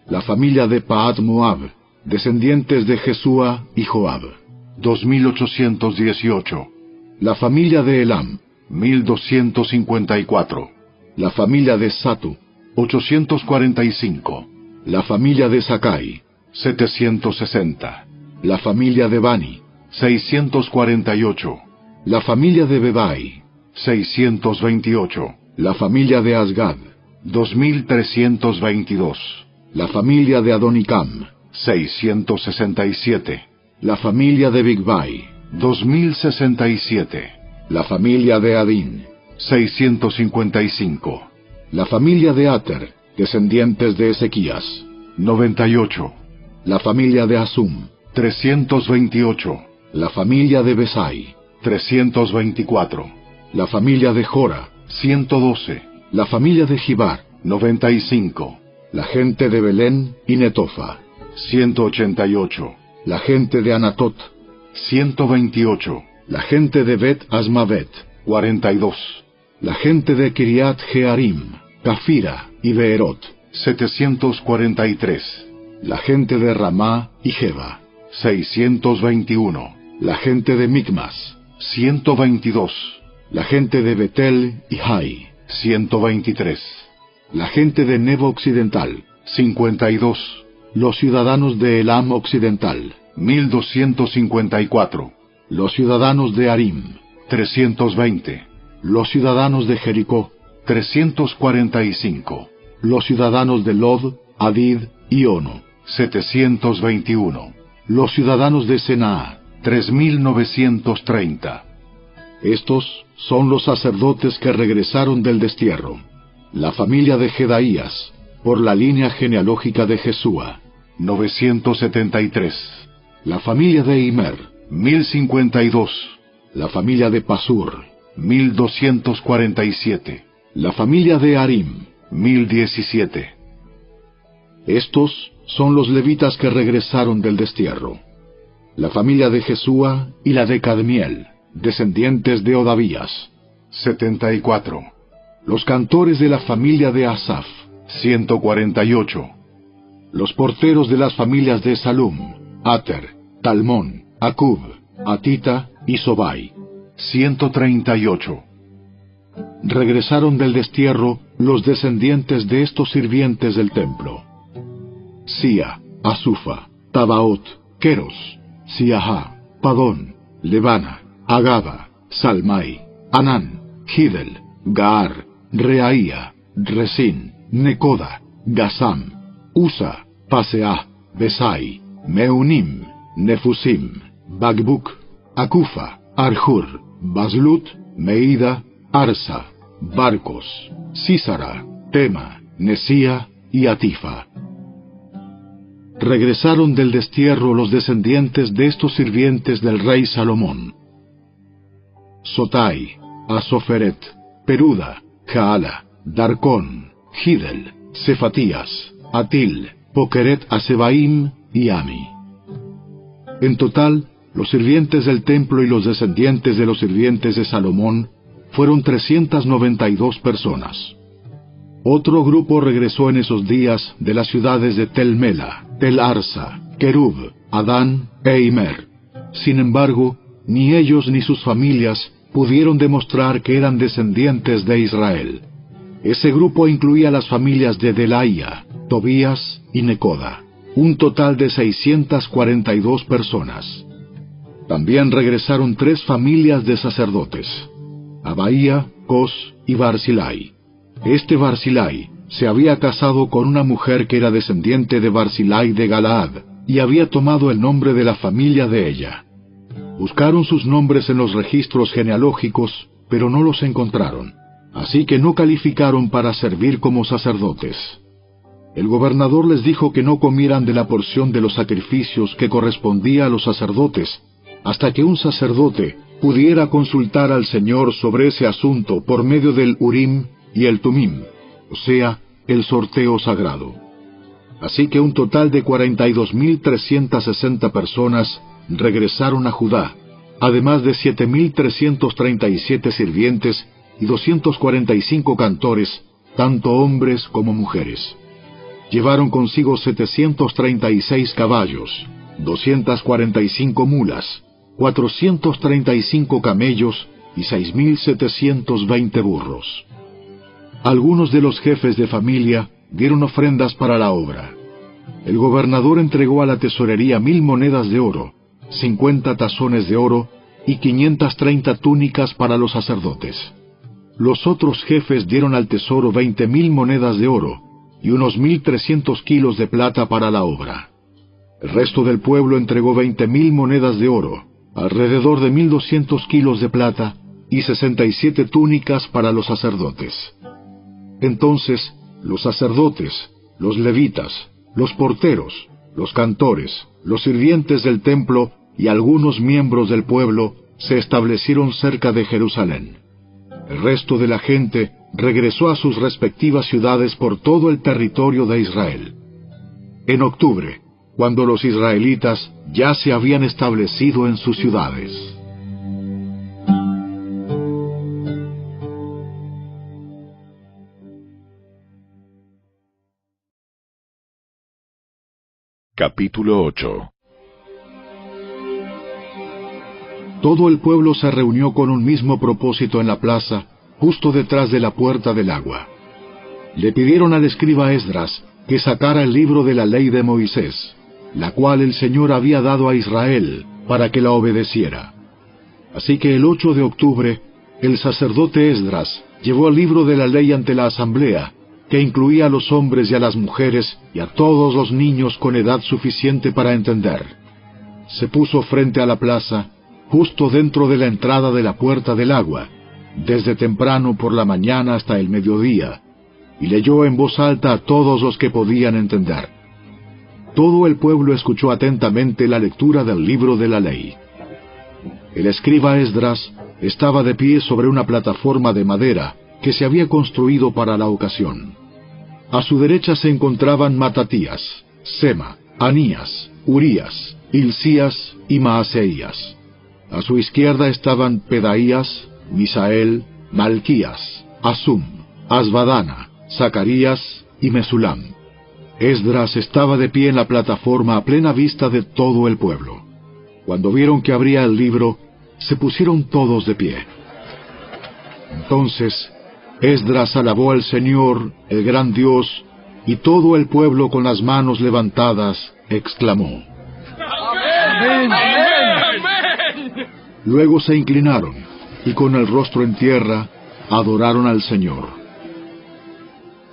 La familia de Pahat Moab, descendientes de Jesúa y Joab, 2818. La familia de Elam, 1254. La familia de Satu, 845. La familia de Sakai, 760. La familia de Bani, 648. La familia de Bebai, 628. La familia de Asgad, 2322. La familia de Adonicam, 667. La familia de Bigvai, 2067. La familia de Adín, 655. La familia de Ater, descendientes de Ezequías, 98. La familia de Asum, 328. La familia de Besai, 324. La familia de Jora, 112. La familia de Gibar, 95. La gente de Belén y Netofa, 188. La gente de Anatot, 128. La gente de Bet Asmavet, 42. La gente de Kiriat Jearim, Cafira y Beerot, 743. La gente de Ramá y Jeba, 621. La gente de Micmas, 122. La gente de Betel y Hai, 123. La gente de Nebo Occidental, 52. Los ciudadanos de Elam Occidental, 1254. Los ciudadanos de Arim, 320. Los ciudadanos de Jericó, 345. Los ciudadanos de Lod, Hadid y Ono, 721. Los ciudadanos de Senaa, 3930. Estos son los sacerdotes que regresaron del destierro. La familia de Jedaías, por la línea genealógica de Jesúa, 973. La familia de Imer, 1052. La familia de Pasur, 1247. La familia de Arim, 1017. Estos son los levitas que regresaron del destierro. La familia de Jesúa y la de Cadmiel, descendientes de Odavías, 74. Los cantores de la familia de Asaf, 148. Los porteros de las familias de Salum, Ater, Talmón, Acub, Atita y Sobai, 138. Regresaron del destierro los descendientes de estos sirvientes del templo: Sia, Asufa, Tabaot, Keros, Siaha, Padón, Lebana, Agaba, Salmai, Anán, Gidel, Gaar, Reaía, Resín, Necoda, Gasam, Usa, Paseah, Besai, Meunim, Nefusim, Bagbuk, Akufa, Arjur, Baslut, Meida, Arsa, Barcos, Sísara, Tema, Nesía y Atifa. Regresaron del destierro los descendientes de estos sirvientes del rey Salomón: Sotai, Asoferet, Peruda, Jaala, Darcón, Gidel, Cefatías, Atil, Pokeret Asebaim y Ami. En total, los sirvientes del templo y los descendientes de los sirvientes de Salomón fueron 392 personas. Otro grupo regresó en esos días de las ciudades de Tel Mela, Tel Arsa, Querub, Adán e Imer. Sin embargo, ni ellos ni sus familias pudieron demostrar que eran descendientes de Israel. Ese grupo incluía las familias de Delaía, Tobías y Necoda, un total de 642 personas. También regresaron 3 familias de sacerdotes, Abaía, Cos y Barzilai. Este Barzilai se había casado con una mujer que era descendiente de Barzilai de Galaad, y había tomado el nombre de la familia de ella. Buscaron sus nombres en los registros genealógicos, pero no los encontraron, así que no calificaron para servir como sacerdotes. El gobernador les dijo que no comieran de la porción de los sacrificios que correspondía a los sacerdotes, hasta que un sacerdote pudiera consultar al Señor sobre ese asunto por medio del Urim y el Tumim, o sea, el sorteo sagrado. Así que un total de 42.360 personas regresaron a Judá, además de 7.337 sirvientes y 245 cantores, tanto hombres como mujeres. Llevaron consigo 736 caballos, 245 mulas, 435 camellos y 6.720 burros. Algunos de los jefes de familia dieron ofrendas para la obra. El gobernador entregó a la tesorería 1,000 monedas de oro, 50 tazones de oro y 530 túnicas para los sacerdotes. Los otros jefes dieron al tesoro 20,000 monedas de oro y unos 1,300 kilos de plata para la obra. El resto del pueblo entregó 20,000 monedas de oro, alrededor de 1,200 kilos de plata y 67 túnicas para los sacerdotes. Entonces, los sacerdotes, los levitas, los porteros, los cantores, los sirvientes del templo y algunos miembros del pueblo se establecieron cerca de Jerusalén. El resto de la gente regresó a sus respectivas ciudades por todo el territorio de Israel. En octubre, cuando los israelitas ya se habían establecido en sus ciudades. Capítulo 8. Todo el pueblo se reunió con un mismo propósito en la plaza, justo detrás de la puerta del agua. Le pidieron al escriba Esdras que sacara el libro de la ley de Moisés, la cual el Señor había dado a Israel para que la obedeciera. Así que el 8 de octubre, el sacerdote Esdras llevó el libro de la ley ante la asamblea, que incluía a los hombres y a las mujeres y a todos los niños con edad suficiente para entender. Se puso frente a la plaza, justo dentro de la entrada de la puerta del agua, desde temprano por la mañana hasta el mediodía, y leyó en voz alta a todos los que podían entender. Todo el pueblo escuchó atentamente la lectura del libro de la ley. El escriba Esdras estaba de pie sobre una plataforma de madera que se había construido para la ocasión. A su derecha se encontraban Matatías, Sema, Anías, Urías, Hilcías y Maaseías. A su izquierda estaban Pedaías, Misael, Malquías, Asum, Asbadana, Zacarías y Mesulam. Esdras estaba de pie en la plataforma a plena vista de todo el pueblo. Cuando vieron que abría el libro, se pusieron todos de pie. Entonces, Esdras alabó al Señor, el gran Dios, y todo el pueblo con las manos levantadas exclamó: ¡Amén! ¡Amén! Luego se inclinaron, y con el rostro en tierra, adoraron al Señor.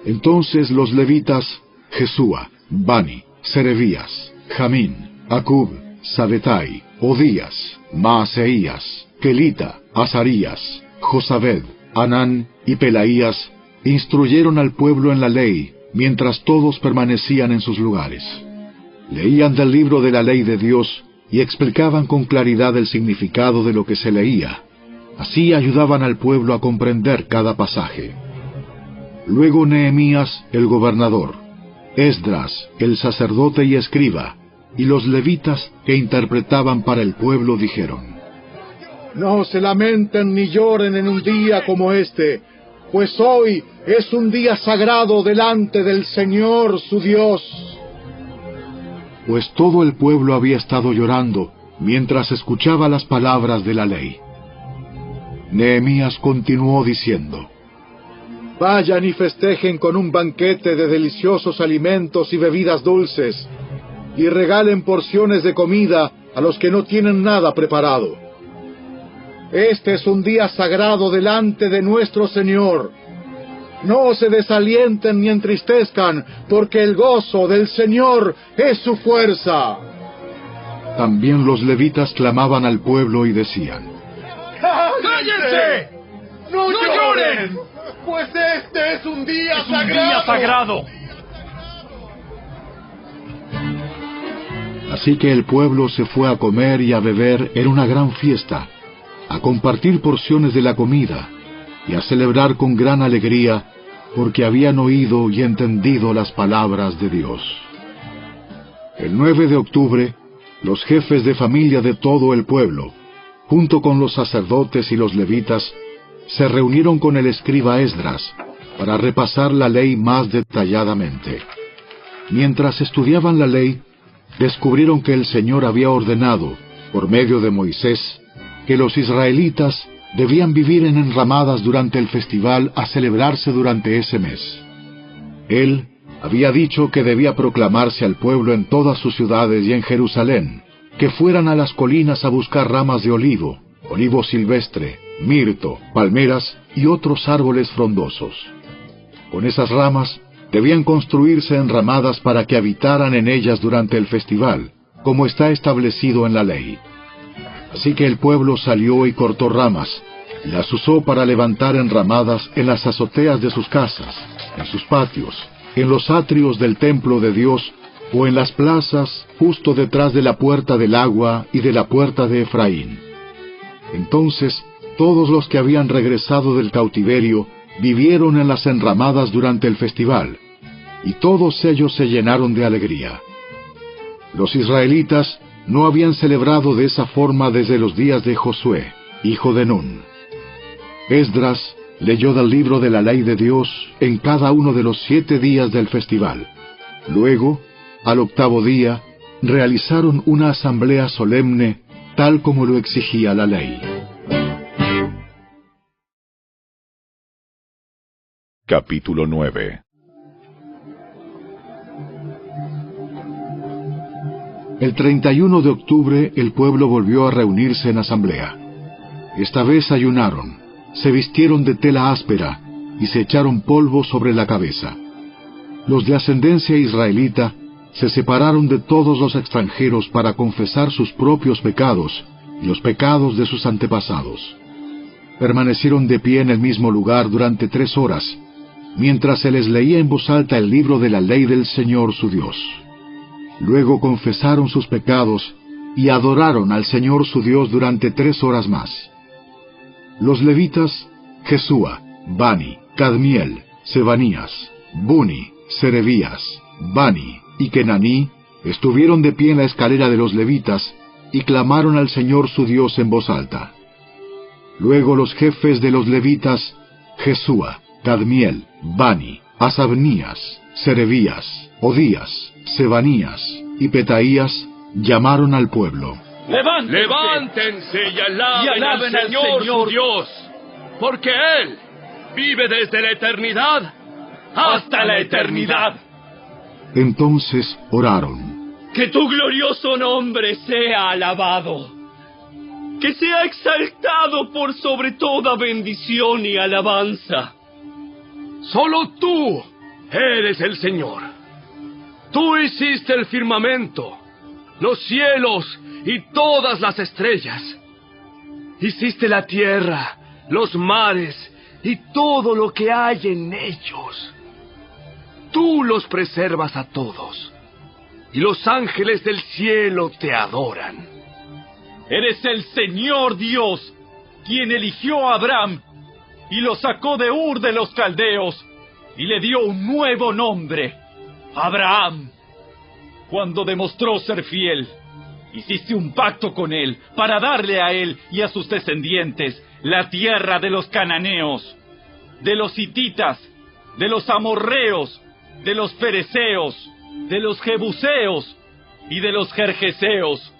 Entonces los levitas, Jesúa, Bani, Serebías, Jamín, Acub, Sabetai, Odías, Maaseías, Kelita, Azarías, Josabed, Anán y Pelaías, instruyeron al pueblo en la ley, mientras todos permanecían en sus lugares. Leían del libro de la ley de Dios y explicaban con claridad el significado de lo que se leía. Así ayudaban al pueblo a comprender cada pasaje. Luego Nehemías, el gobernador, Esdras, el sacerdote y escriba, y los levitas que interpretaban para el pueblo dijeron: No se lamenten ni lloren en un día como este, pues hoy es un día sagrado delante del Señor su Dios. pues todo el pueblo había estado llorando mientras escuchaba las palabras de la ley. Nehemías continuó diciendo: Vayan y festejen con un banquete de deliciosos alimentos y bebidas dulces, y regalen porciones de comida a los que no tienen nada preparado. Este es un día sagrado delante de nuestro Señor. No se desalienten ni entristezcan, porque el gozo del Señor es su fuerza. También los levitas clamaban al pueblo y decían: ¡Cállense! ¡No lloren! Pues este es un día sagrado. ¡Un día sagrado! Así que el pueblo se fue a comer y a beber en una gran fiesta, a compartir porciones de la comida y a celebrar con gran alegría, porque habían oído y entendido las palabras de Dios. El 9 de octubre, los jefes de familia de todo el pueblo, junto con los sacerdotes y los levitas, se reunieron con el escriba Esdras para repasar la ley más detalladamente. Mientras estudiaban la ley, descubrieron que el Señor había ordenado, por medio de Moisés, que los israelitas debían vivir en enramadas durante el festival a celebrarse durante ese mes. Él había dicho que debía proclamarse al pueblo en todas sus ciudades y en Jerusalén, que fueran a las colinas a buscar ramas de olivo, olivo silvestre, mirto, palmeras y otros árboles frondosos. Con esas ramas debían construirse enramadas para que habitaran en ellas durante el festival, como está establecido en la ley. Así que el pueblo salió y cortó ramas, y las usó para levantar enramadas en las azoteas de sus casas, en sus patios, en los atrios del templo de Dios, o en las plazas justo detrás de la puerta del agua y de la puerta de Efraín. Entonces todos los que habían regresado del cautiverio vivieron en las enramadas durante el festival, y todos ellos se llenaron de alegría. Los israelitas no habían celebrado de esa forma desde los días de Josué, hijo de Nun. Esdras leyó del libro de la ley de Dios en cada uno de los 7 días del festival. Luego, al 8º día, realizaron una asamblea solemne, tal como lo exigía la ley. Capítulo 9. El 31 de octubre el pueblo volvió a reunirse en asamblea. Esta vez ayunaron, se vistieron de tela áspera y se echaron polvo sobre la cabeza. Los de ascendencia israelita se separaron de todos los extranjeros para confesar sus propios pecados y los pecados de sus antepasados. Permanecieron de pie en el mismo lugar durante 3 horas, mientras se les leía en voz alta el libro de la ley del Señor su Dios. Luego confesaron sus pecados y adoraron al Señor su Dios durante 3 horas más. Los levitas, Jesúa, Bani, Cadmiel, Sebanías, Buni, Serebías, Bani y Kenaní, estuvieron de pie en la escalera de los levitas y clamaron al Señor su Dios en voz alta. Luego los jefes de los levitas, Jesúa, Cadmiel, Bani, Asabnías, Serebías, Odías, Sebanías y Petaías, llamaron al pueblo. ¡Levántense y alaben al Señor su Dios! Porque Él vive desde la eternidad hasta la eternidad. Entonces oraron. Que tu glorioso nombre sea alabado, que sea exaltado por sobre toda bendición y alabanza. Solo tú eres el Señor. Tú hiciste el firmamento, los cielos y todas las estrellas. Hiciste la tierra, los mares y todo lo que hay en ellos. Tú los preservas a todos, y los ángeles del cielo te adoran. Eres el Señor Dios, quien eligió a Abraham y lo sacó de Ur de los Caldeos y le dio un nuevo nombre, Abraham. Cuando demostró ser fiel, hiciste un pacto con él para darle a él y a sus descendientes la tierra de los cananeos, de los hititas, de los amorreos, de los fereceos, de los jebuseos y de los jerjeseos,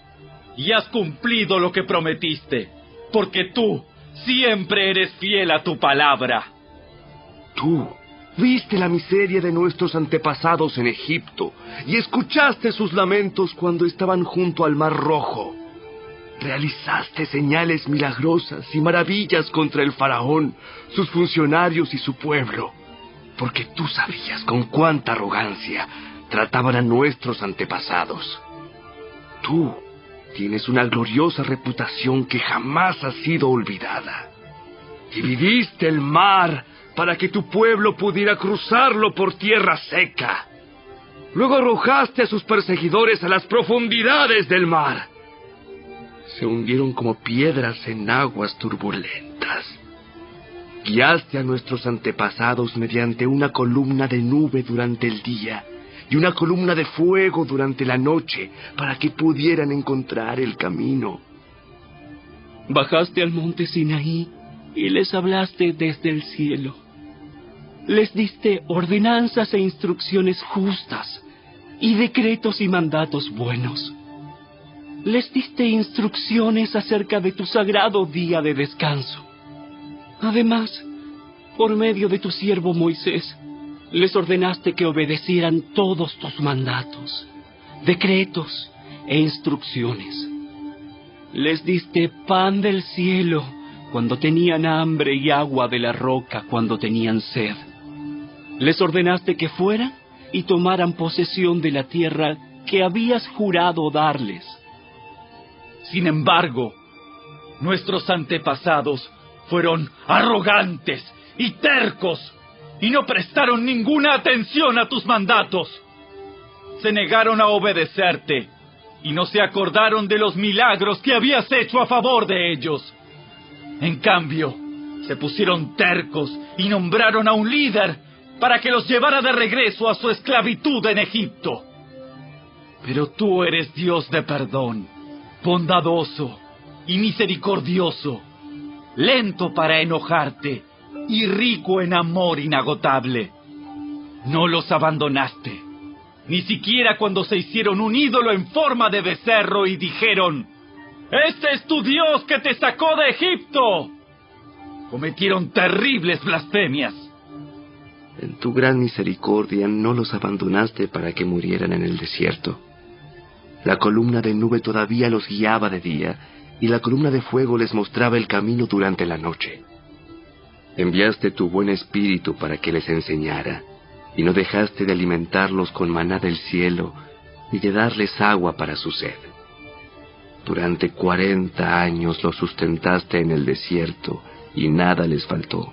y has cumplido lo que prometiste, porque tú siempre eres fiel a tu palabra. Tú viste la miseria de nuestros antepasados en Egipto y escuchaste sus lamentos cuando estaban junto al Mar Rojo. Realizaste señales milagrosas y maravillas contra el faraón, sus funcionarios y su pueblo, porque tú sabías con cuánta arrogancia trataban a nuestros antepasados. Tú tienes una gloriosa reputación que jamás ha sido olvidada. Dividiste el mar para que tu pueblo pudiera cruzarlo por tierra seca. Luego arrojaste a sus perseguidores a las profundidades del mar. Se hundieron como piedras en aguas turbulentas. Guiaste a nuestros antepasados mediante una columna de nube durante el día y una columna de fuego durante la noche para que pudieran encontrar el camino. Bajaste al monte Sinaí y les hablaste desde el cielo. Les diste ordenanzas e instrucciones justas y decretos y mandatos buenos. Les diste instrucciones acerca de tu sagrado día de descanso. Además, por medio de tu siervo Moisés, les ordenaste que obedecieran todos tus mandatos, decretos e instrucciones. Les diste pan del cielo cuando tenían hambre y agua de la roca cuando tenían sed. Les ordenaste que fueran y tomaran posesión de la tierra que habías jurado darles. Sin embargo, nuestros antepasados fueron arrogantes y tercos y no prestaron ninguna atención a tus mandatos. Se negaron a obedecerte y no se acordaron de los milagros que habías hecho a favor de ellos. En cambio, se pusieron tercos y nombraron a un líder para que los llevara de regreso a su esclavitud en Egipto. Pero tú eres Dios de perdón, bondadoso y misericordioso, lento para enojarte y rico en amor inagotable. No los abandonaste, ni siquiera cuando se hicieron un ídolo en forma de becerro y dijeron: «¡Este es tu Dios que te sacó de Egipto!». Cometieron terribles blasfemias. En tu gran misericordia no los abandonaste para que murieran en el desierto. La columna de nube todavía los guiaba de día, y la columna de fuego les mostraba el camino durante la noche. Enviaste tu buen espíritu para que les enseñara, y no dejaste de alimentarlos con maná del cielo, ni de darles agua para su sed. Durante 40 años los sustentaste en el desierto, y nada les faltó.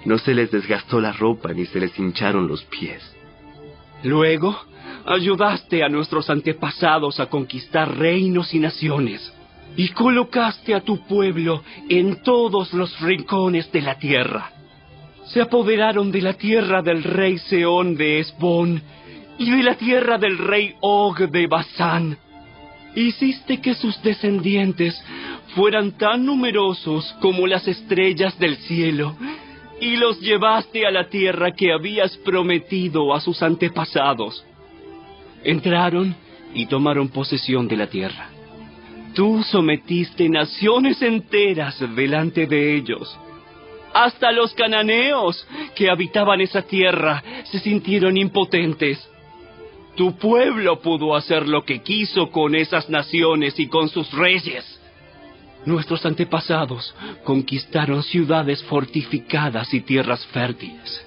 No se les desgastó la ropa, ni se les hincharon los pies. Luego, ayudaste a nuestros antepasados a conquistar reinos y naciones, y colocaste a tu pueblo en todos los rincones de la tierra. Se apoderaron de la tierra del rey Sehón de Hesbón, y de la tierra del rey Og de Basán. Hiciste que sus descendientes fueran tan numerosos como las estrellas del cielo, y los llevaste a la tierra que habías prometido a sus antepasados. Entraron y tomaron posesión de la tierra. Tú sometiste naciones enteras delante de ellos. Hasta los cananeos que habitaban esa tierra se sintieron impotentes. Tu pueblo pudo hacer lo que quiso con esas naciones y con sus reyes. Nuestros antepasados conquistaron ciudades fortificadas y tierras fértiles.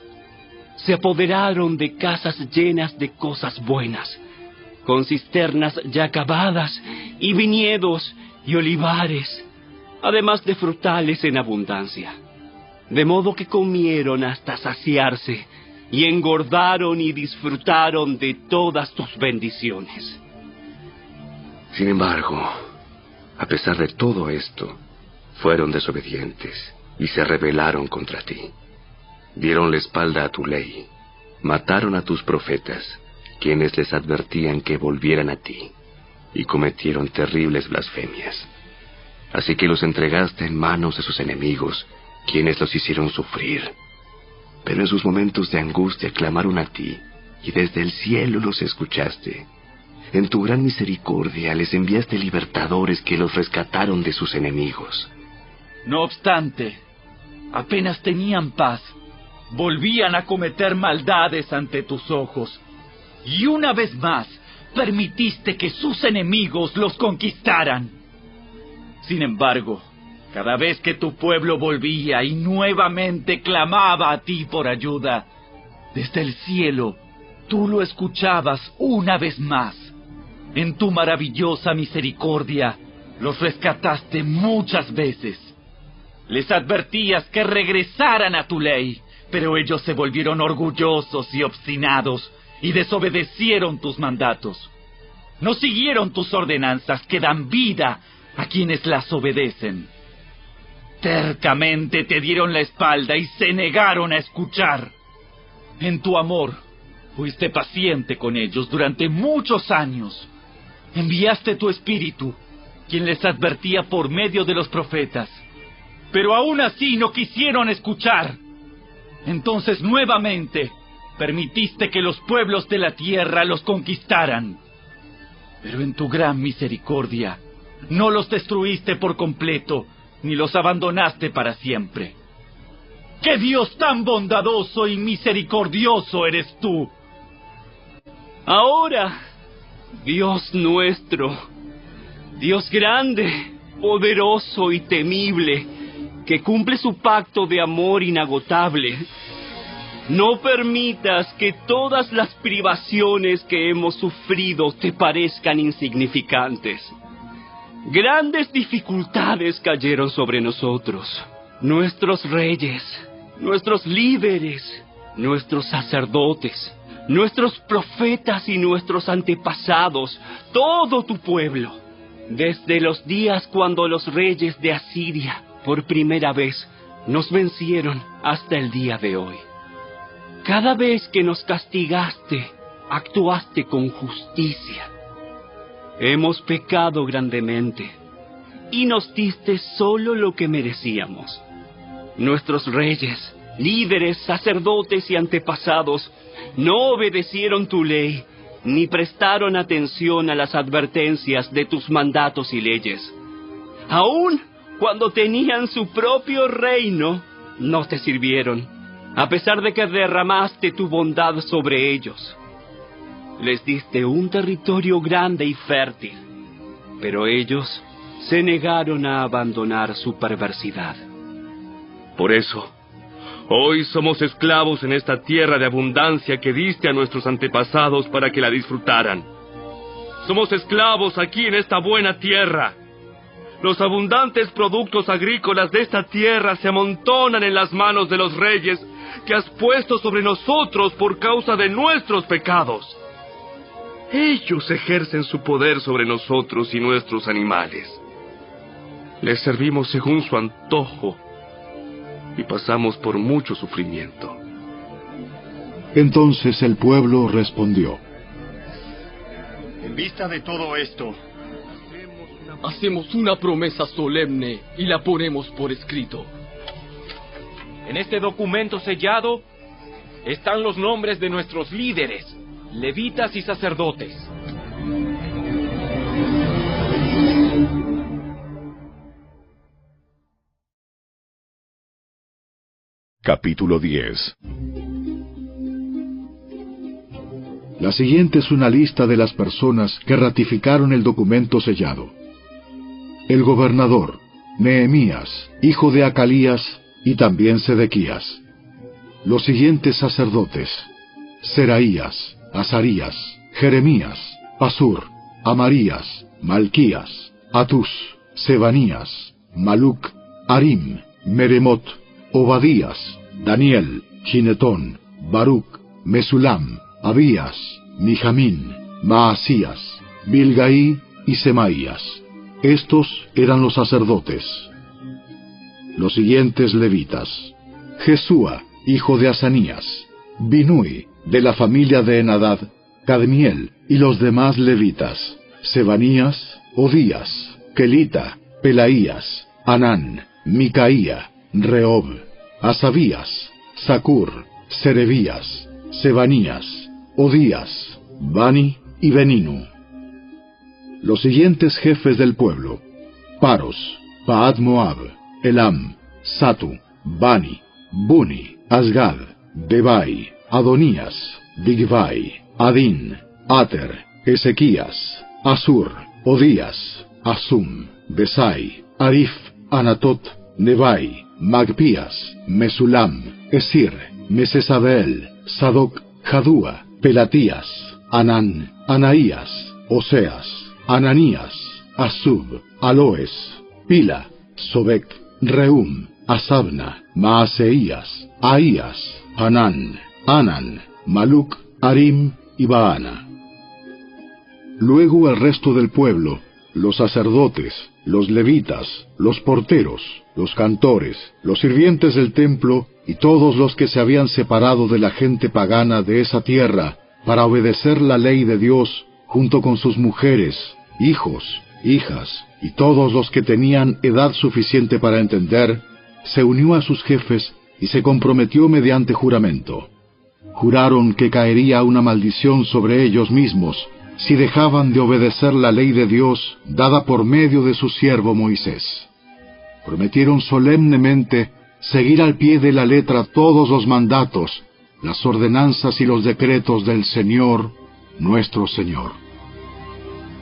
Se apoderaron de casas llenas de cosas buenas, con cisternas ya acabadas, y viñedos y olivares, además de frutales en abundancia. De modo que comieron hasta saciarse, y engordaron y disfrutaron de todas tus bendiciones. Sin embargo, a pesar de todo esto, fueron desobedientes y se rebelaron contra ti. Dieron la espalda a tu ley, mataron a tus profetas, quienes les advertían que volvieran a ti, y cometieron terribles blasfemias. Así que los entregaste en manos de sus enemigos, quienes los hicieron sufrir. Pero en sus momentos de angustia clamaron a ti, y desde el cielo los escuchaste. En tu gran misericordia les enviaste libertadores que los rescataron de sus enemigos. No obstante, apenas tenían paz, volvían a cometer maldades ante tus ojos. Y una vez más, permitiste que sus enemigos los conquistaran. Sin embargo, cada vez que tu pueblo volvía y nuevamente clamaba a ti por ayuda, desde el cielo, tú lo escuchabas una vez más. En tu maravillosa misericordia, los rescataste muchas veces. Les advertías que regresaran a tu ley, pero ellos se volvieron orgullosos y obstinados y desobedecieron tus mandatos. No siguieron tus ordenanzas que dan vida a quienes las obedecen. Tercamente te dieron la espalda y se negaron a escuchar. En tu amor, fuiste paciente con ellos durante muchos años. Enviaste tu espíritu, quien les advertía por medio de los profetas. Pero aún así no quisieron escuchar. Entonces nuevamente permitiste que los pueblos de la tierra los conquistaran. Pero en tu gran misericordia no los destruiste por completo, ni los abandonaste para siempre. ¡Qué Dios tan bondadoso y misericordioso eres tú! Ahora, Dios nuestro, Dios grande, poderoso y temible, que cumple su pacto de amor inagotable, no permitas que todas las privaciones que hemos sufrido te parezcan insignificantes. Grandes dificultades cayeron sobre nosotros. Nuestros reyes, nuestros líderes, nuestros sacerdotes, nuestros profetas y nuestros antepasados, todo tu pueblo, desde los días cuando los reyes de Asiria, por primera vez, nos vencieron hasta el día de hoy. Cada vez que nos castigaste, actuaste con justicia. Hemos pecado grandemente y nos diste solo lo que merecíamos. Nuestros reyes, líderes, sacerdotes y antepasados no obedecieron tu ley ni prestaron atención a las advertencias de tus mandatos y leyes. Aún cuando tenían su propio reino, no te sirvieron, a pesar de que derramaste tu bondad sobre ellos. Les diste un territorio grande y fértil, pero ellos se negaron a abandonar su perversidad. Por eso, hoy somos esclavos en esta tierra de abundancia que diste a nuestros antepasados para que la disfrutaran. Somos esclavos aquí en esta buena tierra. Los abundantes productos agrícolas de esta tierra se amontonan en las manos de los reyes que has puesto sobre nosotros por causa de nuestros pecados. Ellos ejercen su poder sobre nosotros y nuestros animales. Les servimos según su antojo y pasamos por mucho sufrimiento. Entonces el pueblo respondió: En vista de todo esto, hacemos una promesa solemne y la ponemos por escrito. En este documento sellado están los nombres de nuestros líderes, levitas y sacerdotes. Capítulo 10. La siguiente es una lista de las personas que ratificaron el documento sellado: el gobernador, Nehemías, hijo de Acalías, y también Sedequías. Los siguientes sacerdotes: Seraías, Azarías, Jeremías, Pasur, Amarías, Malquías, Atus, Sebanías, Maluc, Arim, Meremot, Obadías, Daniel, Ginetón, Baruc, Mesulam, Abías, Mijamín, Maasías, Bilgaí y Semaías. Estos eran los sacerdotes. Los siguientes levitas: Jesúa, hijo de Asanías, Binui, de la familia de Enadad, Cadmiel y los demás levitas: Sebanías, Odías, Kelita, Pelaías, Anán, Micaía, Rehob, Asabías, Zacur, Serebías, Sebanías, Odías, Bani y Beninu. Los siguientes jefes del pueblo: Paros, Paad Moab, Elam, Satu, Bani, Buni, Asgad, Bebai, Adonías, Bigvai, Adin, Ater, Ezequías, Asur, Odías, Asum, Besai, Arif, Anatot, Nebai, Magpías, Mesulam, Esir, Mesesabel, Sadoc, Jadúa, Pelatías, Anán, Anaías, Oseas, Ananías, Asub, Aloes, Pila, Sobek, Reum, Asabna, Maaseías, Ahías, Hanán, Anan, Maluc, Arim y Baana. Luego el resto del pueblo, los sacerdotes, los levitas, los porteros, los cantores, los sirvientes del templo y todos los que se habían separado de la gente pagana de esa tierra para obedecer la ley de Dios, junto con sus mujeres, hijos, hijas y todos los que tenían edad suficiente para entender, se unió a sus jefes y se comprometió mediante juramento. Juraron que caería una maldición sobre ellos mismos si dejaban de obedecer la ley de Dios dada por medio de su siervo Moisés. Prometieron solemnemente seguir al pie de la letra todos los mandatos, las ordenanzas y los decretos del Señor, nuestro Señor.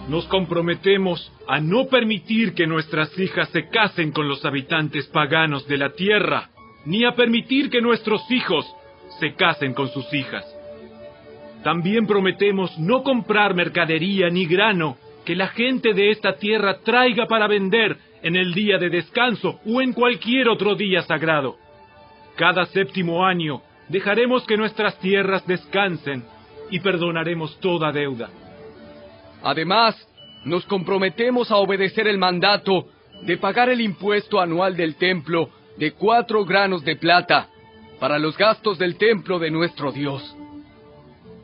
Nos comprometemos a no permitir que nuestras hijas se casen con los habitantes paganos de la tierra, ni a permitir que nuestros hijos se casen con sus hijas. También prometemos no comprar mercadería ni grano que la gente de esta tierra traiga para vender en el día de descanso o en cualquier otro día sagrado. Cada 7º año dejaremos que nuestras tierras descansen y perdonaremos toda deuda. Además, nos comprometemos a obedecer el mandato de pagar el impuesto anual del templo de 4 granos de plata para los gastos del templo de nuestro Dios.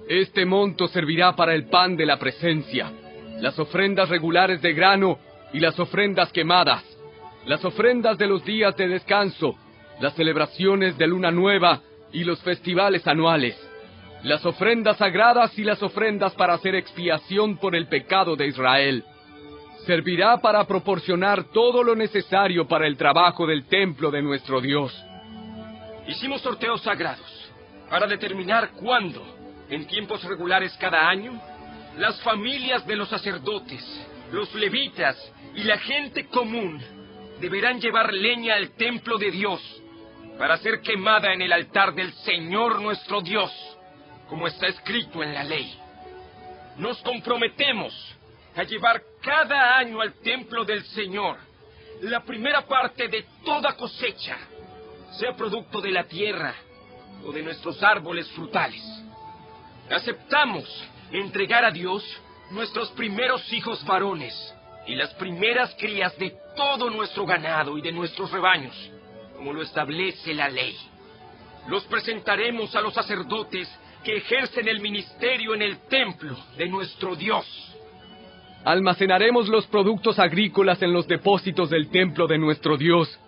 Este monto servirá para el pan de la presencia, las ofrendas regulares de grano y las ofrendas quemadas, las ofrendas de los días de descanso, las celebraciones de luna nueva y los festivales anuales, las ofrendas sagradas y las ofrendas para hacer expiación por el pecado de Israel. Servirá para proporcionar todo lo necesario para el trabajo del templo de nuestro Dios. Hicimos sorteos sagrados para determinar cuándo, en tiempos regulares cada año, las familias de los sacerdotes, los levitas y la gente común deberán llevar leña al templo de Dios para ser quemada en el altar del Señor nuestro Dios, como está escrito en la ley. Nos comprometemos a llevar cada año al templo del Señor la primera parte de toda cosecha, sea producto de la tierra o de nuestros árboles frutales. Aceptamos entregar a Dios nuestros primeros hijos varones y las primeras crías de todo nuestro ganado y de nuestros rebaños, como lo establece la ley. Los presentaremos a los sacerdotes que ejercen el ministerio en el templo de nuestro Dios. Almacenaremos los productos agrícolas en los depósitos del templo de nuestro Dios.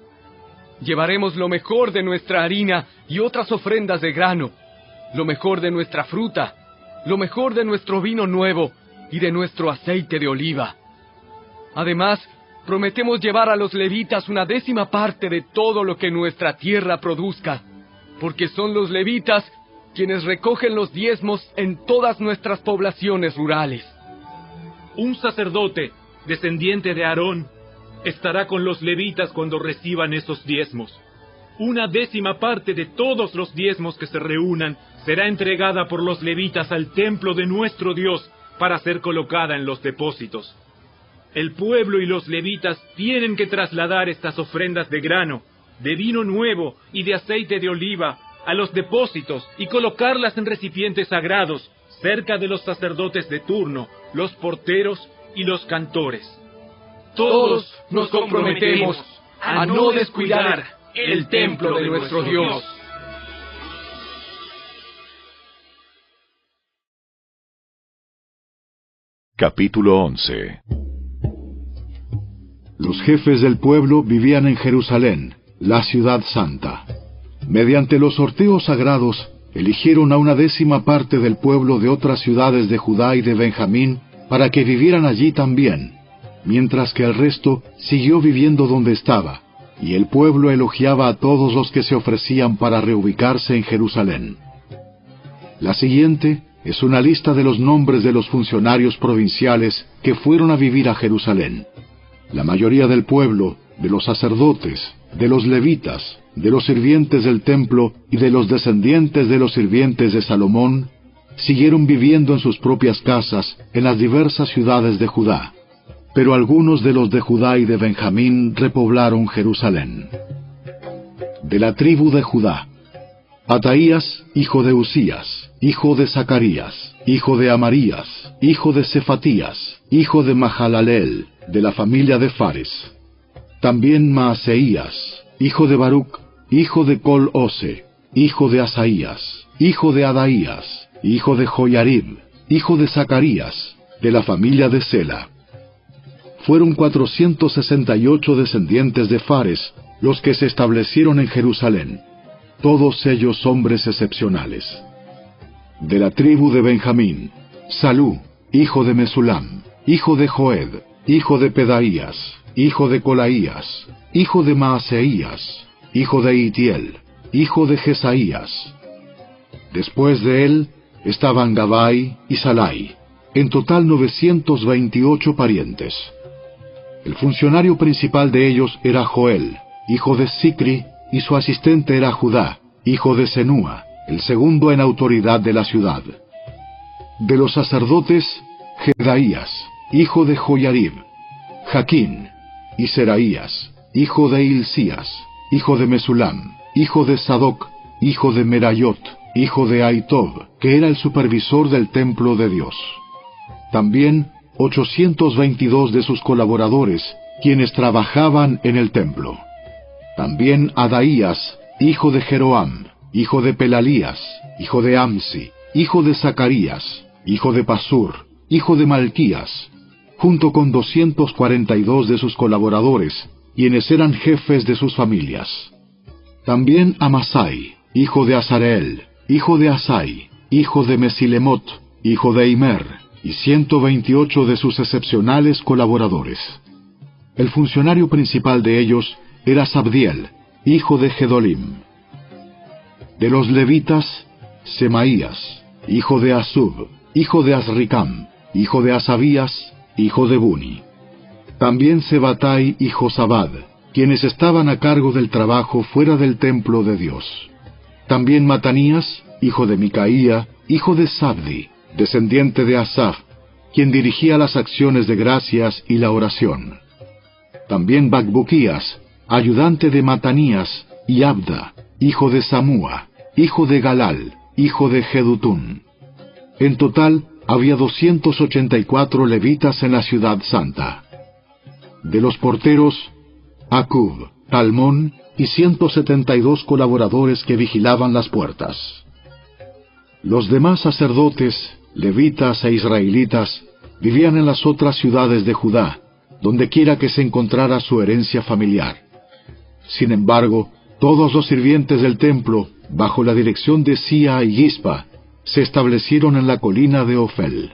Llevaremos lo mejor de nuestra harina y otras ofrendas de grano, lo mejor de nuestra fruta, lo mejor de nuestro vino nuevo y de nuestro aceite de oliva. Además, prometemos llevar a los levitas una 10ª parte de todo lo que nuestra tierra produzca, porque son los levitas quienes recogen los diezmos en todas nuestras poblaciones rurales. Un sacerdote, descendiente de Aarón, estará con los levitas cuando reciban esos diezmos. Una 10ª parte de todos los diezmos que se reúnan será entregada por los levitas al templo de nuestro Dios para ser colocada en los depósitos. El pueblo y los levitas tienen que trasladar estas ofrendas de grano, de vino nuevo y de aceite de oliva a los depósitos y colocarlas en recipientes sagrados cerca de los sacerdotes de turno, los porteros y los cantores. Todos nos comprometemos a no descuidar el templo de nuestro Dios. Capítulo 11. Los jefes del pueblo vivían en Jerusalén, la ciudad santa. Mediante los sorteos sagrados, eligieron a una 10ª parte del pueblo de otras ciudades de Judá y de Benjamín para que vivieran allí también, mientras que el resto siguió viviendo donde estaba, y el pueblo elogiaba a todos los que se ofrecían para reubicarse en Jerusalén. La siguiente es una lista de los nombres de los funcionarios provinciales que fueron a vivir a Jerusalén. La mayoría del pueblo, de los sacerdotes, de los levitas, de los sirvientes del templo y de los descendientes de los sirvientes de Salomón, siguieron viviendo en sus propias casas en las diversas ciudades de Judá. Pero algunos de los de Judá y de Benjamín repoblaron Jerusalén. De la tribu de Judá: Ataías, hijo de Usías, hijo de Zacarías, hijo de Amarías, hijo de Cefatías, hijo de Mahalaleel, de la familia de Fares. También Maaseías, hijo de Baruc, hijo de Col-Ose, hijo de Asaías, hijo de Adaías, hijo de Joyarib, hijo de Zacarías, de la familia de Sela. Fueron 468 descendientes de Fares los que se establecieron en Jerusalén, todos ellos hombres excepcionales. De la tribu de Benjamín: Salú, hijo de Mesulam, hijo de Joed, hijo de Pedaías, hijo de Colaías, hijo de Maaseías, hijo de Itiel, hijo de Jesaías. Después de él estaban Gabai y Salai, en total 928 parientes. El funcionario principal de ellos era Joel, hijo de Sicri, y su asistente era Judá, hijo de Senúa, el segundo en autoridad de la ciudad. De los sacerdotes: Jedaías, hijo de Joyarib, Jaquín, y Seraías, hijo de Hilcías, hijo de Mesulam, hijo de Sadoc, hijo de Merayot, hijo de Aitob, que era el supervisor del templo de Dios. También 822 de sus colaboradores, quienes trabajaban en el templo. También Adaías, hijo de Jeroam, hijo de Pelalías, hijo de Amsi, hijo de Zacarías, hijo de Pasur, hijo de Malquías, junto con 242 de sus colaboradores, quienes eran jefes de sus familias. También Amasai, hijo de Azareel, hijo de Asai, hijo de Mesilemot, hijo de Imer, y 128 de sus excepcionales colaboradores. El funcionario principal de ellos era Sabdiel, hijo de Gedolim. De los levitas: Semaías, hijo de Asub, hijo de Azricam, hijo de Asabías, hijo de Buni. También Sebatai y Josabad, quienes estaban a cargo del trabajo fuera del templo de Dios. También Matanías, hijo de Micaía, hijo de Sabdi, descendiente de Asaf, quien dirigía las acciones de gracias y la oración. También Bacbuquías, ayudante de Matanías, y Abda, hijo de Samúa, hijo de Galal, hijo de Jedutún. En total había 284 levitas en la ciudad santa. De los porteros: Acub, Talmón y 172 colaboradores que vigilaban las puertas. Los demás sacerdotes, levitas e israelitas vivían en las otras ciudades de Judá, donde quiera que se encontrara su herencia familiar. Sin embargo, todos los sirvientes del templo, bajo la dirección de Sia y Gispa, se establecieron en la colina de Ofel.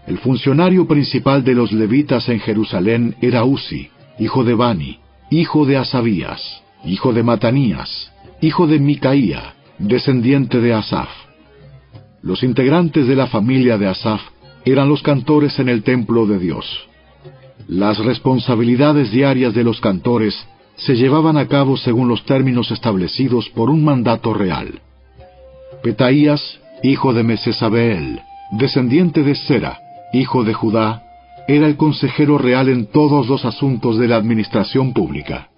El funcionario principal de los levitas en Jerusalén era Uzi, hijo de Bani, hijo de Asabías, hijo de Matanías, hijo de Micaía, descendiente de Asaf. Los integrantes de la familia de Asaf eran los cantores en el templo de Dios. Las responsabilidades diarias de los cantores se llevaban a cabo según los términos establecidos por un mandato real. Petaías, hijo de Mesesabeel, descendiente de Sera, hijo de Judá, era el consejero real en todos los asuntos de la administración pública.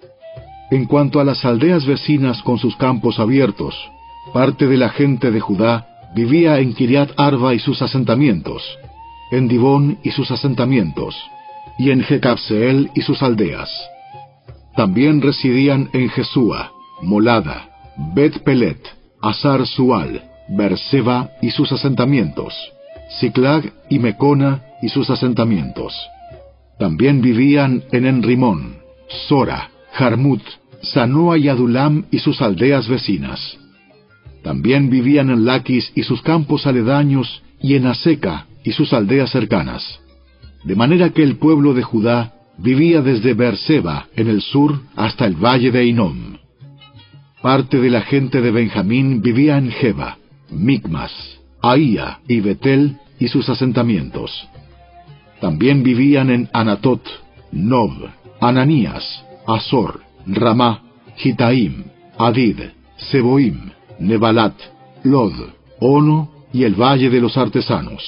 En cuanto a las aldeas vecinas con sus campos abiertos, parte de la gente de Judá vivía en Kiriat Arba y sus asentamientos, en Dibón y sus asentamientos, y en Jecabseel y sus aldeas. También residían en Jesúa, Molada, Bet Pelet, Azar Sual, Berseba y sus asentamientos, Siclag y Mecona y sus asentamientos. También vivían en Enrimón, Sora, Jarmut, Sanoa y Adulam y sus aldeas vecinas. También vivían en Laquis y sus campos aledaños, y en Aseca y sus aldeas cercanas, de manera que el pueblo de Judá vivía desde Beerseba en el sur hasta el valle de Hinnom. Parte de la gente de Benjamín vivía en Geba, Micmas, Ahía y Betel y sus asentamientos. También vivían en Anatot, Nob, Ananías, Azor, Ramá, Gitaim, Adid, Seboim, Nebalat, Lod, Ono y el valle de los artesanos.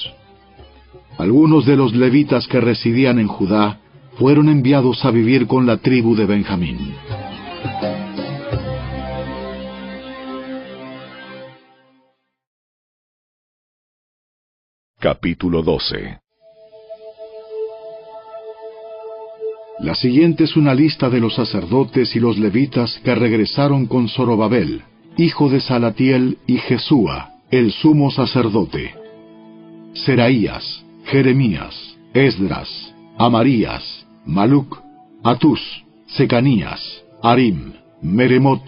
Algunos de los levitas que residían en Judá fueron enviados a vivir con la tribu de Benjamín. Capítulo 12. La siguiente es una lista de los sacerdotes y los levitas que regresaron con Zorobabel, hijo de Salatiel, y Jesúa, el sumo sacerdote: Seraías, Jeremías, Esdras, Amarías, Maluc, Atus, Secanías, Arim, Meremot,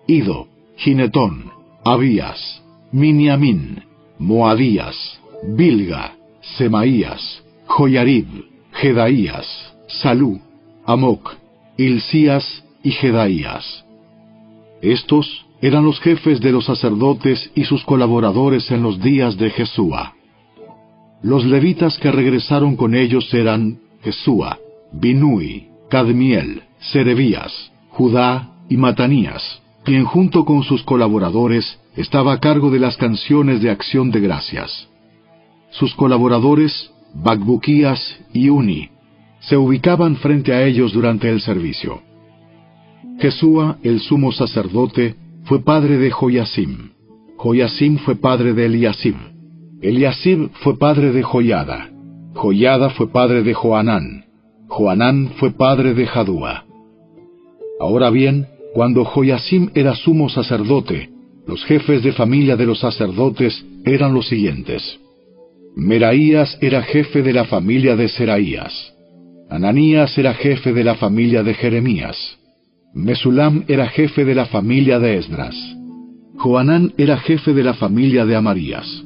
Ido, Ginetón, Abías, Miniamín, Moadías, Bilga, Semaías, Joyarib, Jedaías, Salú, Amoc, Hilcías y Jedaías. Estos eran los jefes de los sacerdotes y sus colaboradores en los días de Jesúa. Los levitas que regresaron con ellos eran Jesúa, Binui, Cadmiel, Serebías, Judá y Matanías, quien junto con sus colaboradores estaba a cargo de las canciones de acción de gracias. Sus colaboradores, Bacbuquías y Uni, se ubicaban frente a ellos durante el servicio. Jesúa, el sumo sacerdote, fue padre de Joyasim. Joyasim fue padre de Eliasib. Eliasib fue padre de Joyada. Joyada fue padre de Joanán. Joanán fue padre de Jadúa. Ahora bien, cuando Joyasim era sumo sacerdote, los jefes de familia de los sacerdotes eran los siguientes: Meraías era jefe de la familia de Seraías. Ananías era jefe de la familia de Jeremías. Mesulam era jefe de la familia de Esdras. Joanán era jefe de la familia de Amarías.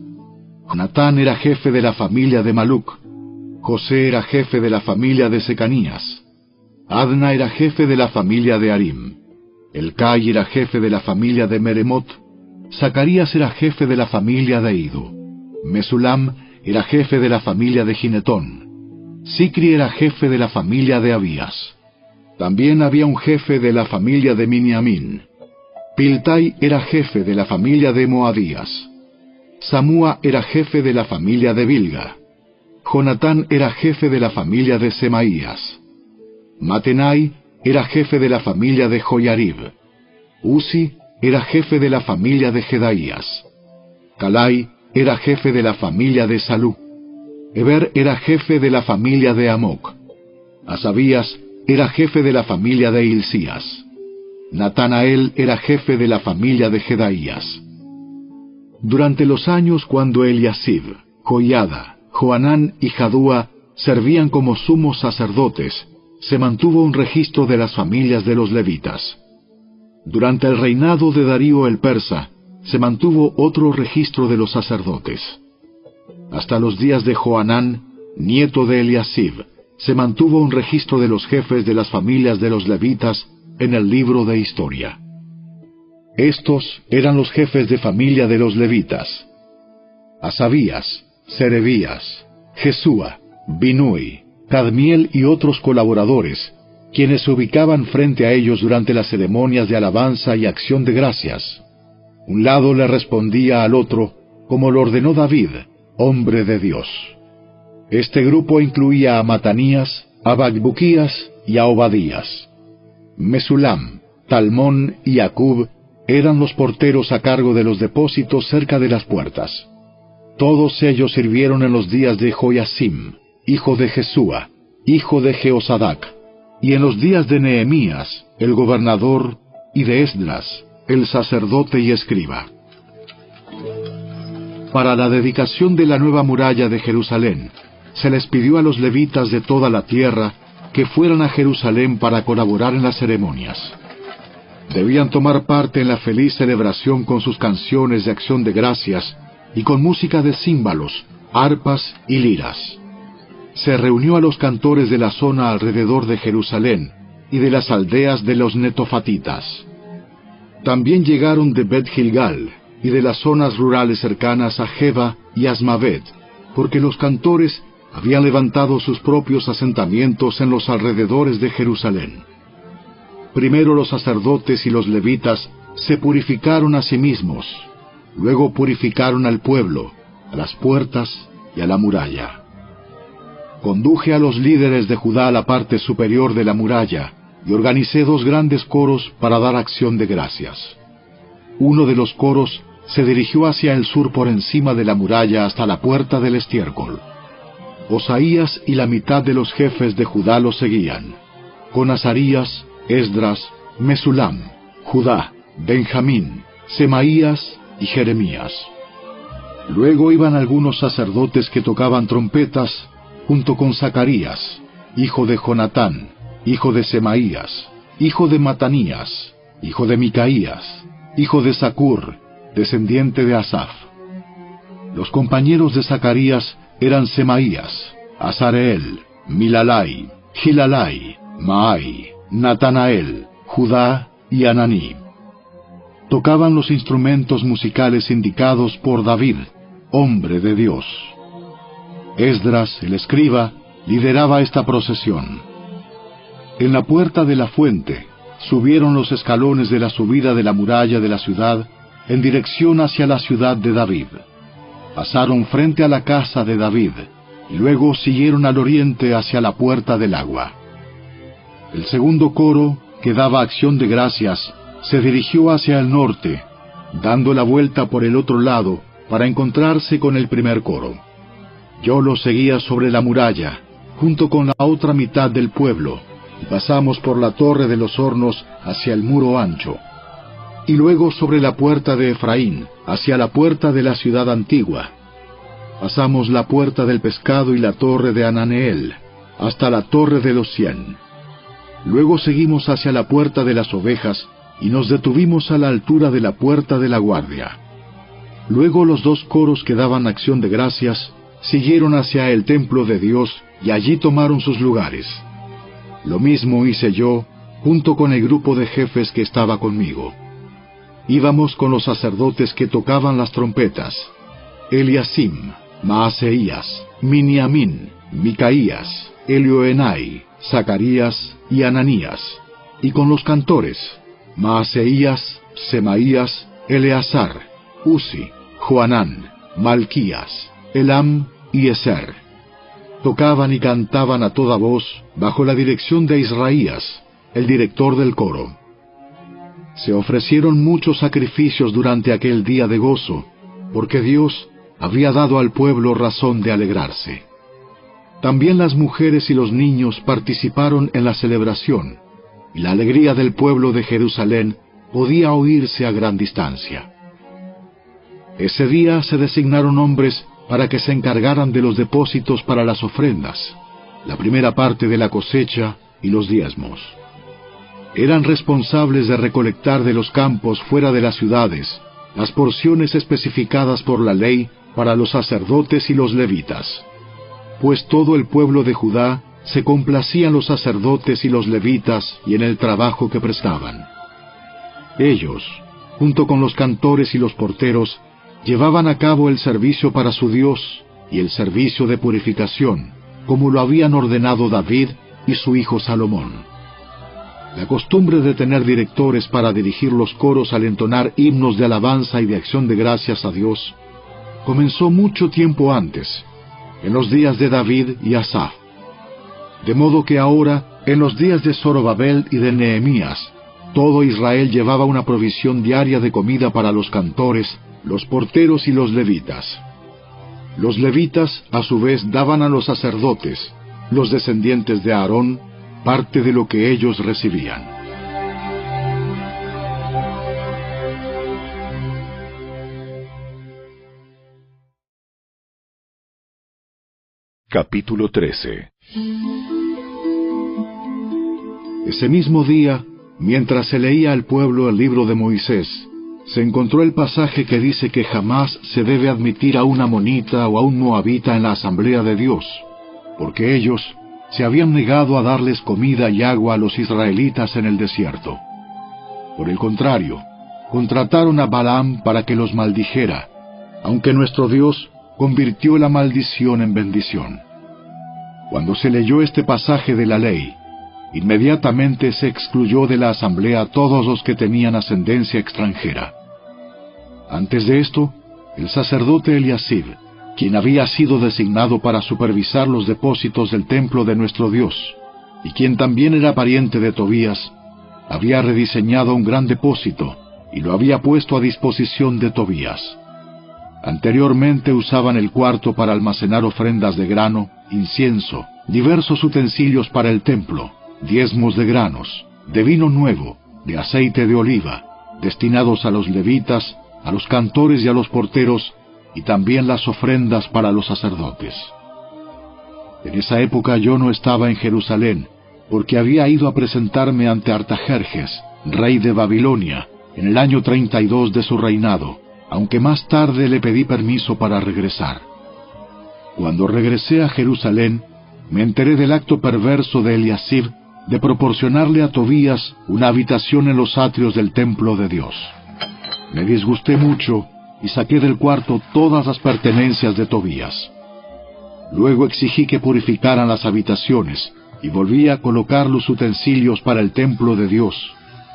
Natán era jefe de la familia de Maluc. José era jefe de la familia de Secanías. Adna era jefe de la familia de Arim. Elcai era jefe de la familia de Meremot. Zacarías era jefe de la familia de Ido. Mesulam era jefe de la familia de Ginetón. Sicri era jefe de la familia de Abías. También había un jefe de la familia de Miniamín. Piltai era jefe de la familia de Moadías. Samúa era jefe de la familia de Bilga. Jonatán era jefe de la familia de Semaías. Matenai era jefe de la familia de Joyarib. Uzi era jefe de la familia de Jedaías. Calai era jefe de la familia de Salú. Eber era jefe de la familia de Amoc. Asabías era jefe de la familia de Hilcías. Natanael era jefe de la familia de Jedaías. Durante los años cuando Eliasib, Joyada, Joanán y Jadúa servían como sumos sacerdotes, se mantuvo un registro de las familias de los levitas. Durante el reinado de Darío el persa, se mantuvo otro registro de los sacerdotes. Hasta los días de Joanán, nieto de Eliasib, se mantuvo un registro de los jefes de las familias de los levitas en el libro de historia. Estos eran los jefes de familia de los levitas: Asabías, Serebías, Jesúa, Binui, Cadmiel y otros colaboradores, quienes se ubicaban frente a ellos durante las ceremonias de alabanza y acción de gracias. Un lado le respondía al otro, como lo ordenó David, hombre de Dios. Este grupo incluía a Matanías, a Bacbuquías y a Obadías. Mesulam, Talmón y Acub eran los porteros a cargo de los depósitos cerca de las puertas. Todos ellos sirvieron en los días de Joyasim, hijo de Jesúa, hijo de Jeosadac, y en los días de Nehemías, el gobernador, y de Esdras, el sacerdote y escriba. Para la dedicación de la nueva muralla de Jerusalén, se les pidió a los levitas de toda la tierra que fueran a Jerusalén para colaborar en las ceremonias. Debían tomar parte en la feliz celebración con sus canciones de acción de gracias y con música de címbalos, arpas y liras. Se reunió a los cantores de la zona alrededor de Jerusalén y de las aldeas de los netofatitas. También llegaron de Bet-Gilgal y de las zonas rurales cercanas a Geba y Asmavet, porque los cantores habían levantado sus propios asentamientos en los alrededores de Jerusalén. Primero los sacerdotes y los levitas se purificaron a sí mismos, luego purificaron al pueblo, a las puertas y a la muralla. Conduje a los líderes de Judá a la parte superior de la muralla y organicé 2 grandes coros para dar acción de gracias. Uno de los coros se dirigió hacia el sur por encima de la muralla hasta la puerta del estiércol. Osaías y la mitad de los jefes de Judá lo seguían, con Azarías, Esdras, Mesulam, Judá, Benjamín, Semaías y Jeremías. Luego iban algunos sacerdotes que tocaban trompetas, junto con Zacarías, hijo de Jonatán, hijo de Semaías, hijo de Matanías, hijo de Micaías, hijo de Zacur, descendiente de Asaf. Los compañeros de Zacarías eran Semaías, Azareel, Milalai, Gilalai, Maai, Natanael, Judá y Ananí. Tocaban los instrumentos musicales indicados por David, hombre de Dios. Esdras, el escriba, lideraba esta procesión. En la puerta de la fuente subieron los escalones de la subida de la muralla de la ciudad en dirección hacia la ciudad de David. Pasaron frente a la casa de David y luego siguieron al oriente hacia la puerta del agua. El segundo coro, que daba acción de gracias, se dirigió hacia el norte, dando la vuelta por el otro lado para encontrarse con el primer coro. Yo lo seguía sobre la muralla, junto con la otra mitad del pueblo, y pasamos por la torre de los hornos hacia el muro ancho, y luego sobre la puerta de Efraín, hacia la puerta de la ciudad antigua. Pasamos la puerta del pescado y la torre de Ananeel, hasta la torre de los 100. Luego seguimos hacia la puerta de las ovejas, y nos detuvimos a la altura de la puerta de la guardia. Luego los 2 coros que daban acción de gracias siguieron hacia el templo de Dios y allí tomaron sus lugares. Lo mismo hice yo, junto con el grupo de jefes que estaba conmigo. Íbamos con los sacerdotes que tocaban las trompetas: Eliasim, Maaseías, Miniamín, Micaías, Elioenai, Zacarías y Ananías, y con los cantores: Maaseías, Semaías, Eleazar, Uzi, Joanán, Malquías, Elam y Eser. Tocaban y cantaban a toda voz bajo la dirección de Israías, el director del coro. Se ofrecieron muchos sacrificios durante aquel día de gozo, porque Dios había dado al pueblo razón de alegrarse. También las mujeres y los niños participaron en la celebración, y la alegría del pueblo de Jerusalén podía oírse a gran distancia. Ese día se designaron hombres para que se encargaran de los depósitos para las ofrendas, la primera parte de la cosecha y los diezmos. Eran responsables de recolectar de los campos fuera de las ciudades las porciones especificadas por la ley para los sacerdotes y los levitas, pues todo el pueblo de Judá se complacía en los sacerdotes y los levitas y en el trabajo que prestaban. Ellos, junto con los cantores y los porteros, llevaban a cabo el servicio para su Dios y el servicio de purificación, como lo habían ordenado David y su hijo Salomón. La costumbre de tener directores para dirigir los coros al entonar himnos de alabanza y de acción de gracias a Dios comenzó mucho tiempo antes, en los días de David y Asaf. De modo que ahora, en los días de Zorobabel y de Nehemías, todo Israel llevaba una provisión diaria de comida para los cantores, los porteros y los levitas. Los levitas, a su vez, daban a los sacerdotes, los descendientes de Aarón, parte de lo que ellos recibían. Capítulo 13. Ese mismo día, mientras se leía al pueblo el libro de Moisés, se encontró el pasaje que dice que jamás se debe admitir a un amonita o a un moabita en la asamblea de Dios, porque ellos se habían negado a darles comida y agua a los israelitas en el desierto. Por el contrario, contrataron a Balaam para que los maldijera, aunque nuestro Dios convirtió la maldición en bendición. Cuando se leyó este pasaje de la ley, inmediatamente se excluyó de la asamblea a todos los que tenían ascendencia extranjera. Antes de esto, el sacerdote Eliasib, quien había sido designado para supervisar los depósitos del templo de nuestro Dios, y quien también era pariente de Tobías, había rediseñado un gran depósito y lo había puesto a disposición de Tobías. Anteriormente usaban el cuarto para almacenar ofrendas de grano, incienso, diversos utensilios para el templo, diezmos de granos, de vino nuevo, de aceite de oliva, destinados a los levitas, a los cantores y a los porteros, y también las ofrendas para los sacerdotes. En esa época yo no estaba en Jerusalén, porque había ido a presentarme ante Artajerjes, rey de Babilonia, en el año 32 de su reinado, aunque más tarde le pedí permiso para regresar. Cuando regresé a Jerusalén, me enteré del acto perverso de Eliasib de proporcionarle a Tobías una habitación en los atrios del templo de Dios. Me disgusté mucho y saqué del cuarto todas las pertenencias de Tobías. Luego exigí que purificaran las habitaciones y volví a colocar los utensilios para el templo de Dios,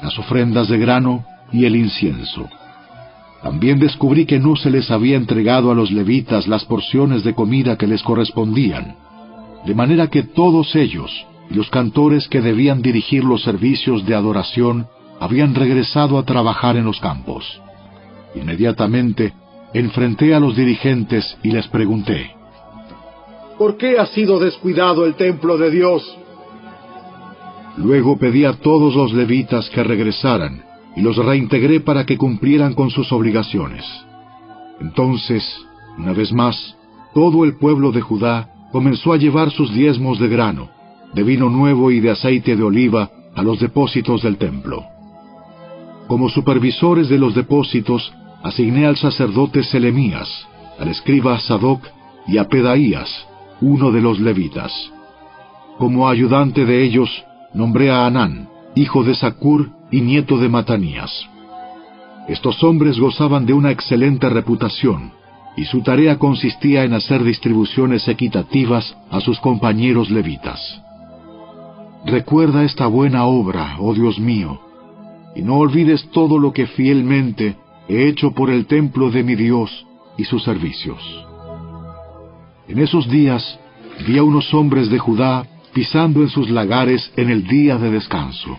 las ofrendas de grano y el incienso. También descubrí que no se les había entregado a los levitas las porciones de comida que les correspondían, de manera que todos ellos y los cantores que debían dirigir los servicios de adoración habían regresado a trabajar en los campos. Inmediatamente enfrenté a los dirigentes y les pregunté: ¿por qué ha sido descuidado el templo de Dios? Luego pedí a todos los levitas que regresaran y los reintegré para que cumplieran con sus obligaciones. Entonces, una vez más, todo el pueblo de Judá comenzó a llevar sus diezmos de grano, de vino nuevo y de aceite de oliva a los depósitos del templo. Como supervisores de los depósitos, asigné al sacerdote Selemías, al escriba Sadoc y a Pedaías, uno de los levitas. Como ayudante de ellos, nombré a Hanán, hijo de Zacur y nieto de Matanías. Estos hombres gozaban de una excelente reputación, y su tarea consistía en hacer distribuciones equitativas a sus compañeros levitas. Recuerda esta buena obra, oh Dios mío, y no olvides todo lo que fielmente he hecho por el templo de mi Dios y sus servicios. En esos días vi a unos hombres de Judá pisando en sus lagares en el día de descanso.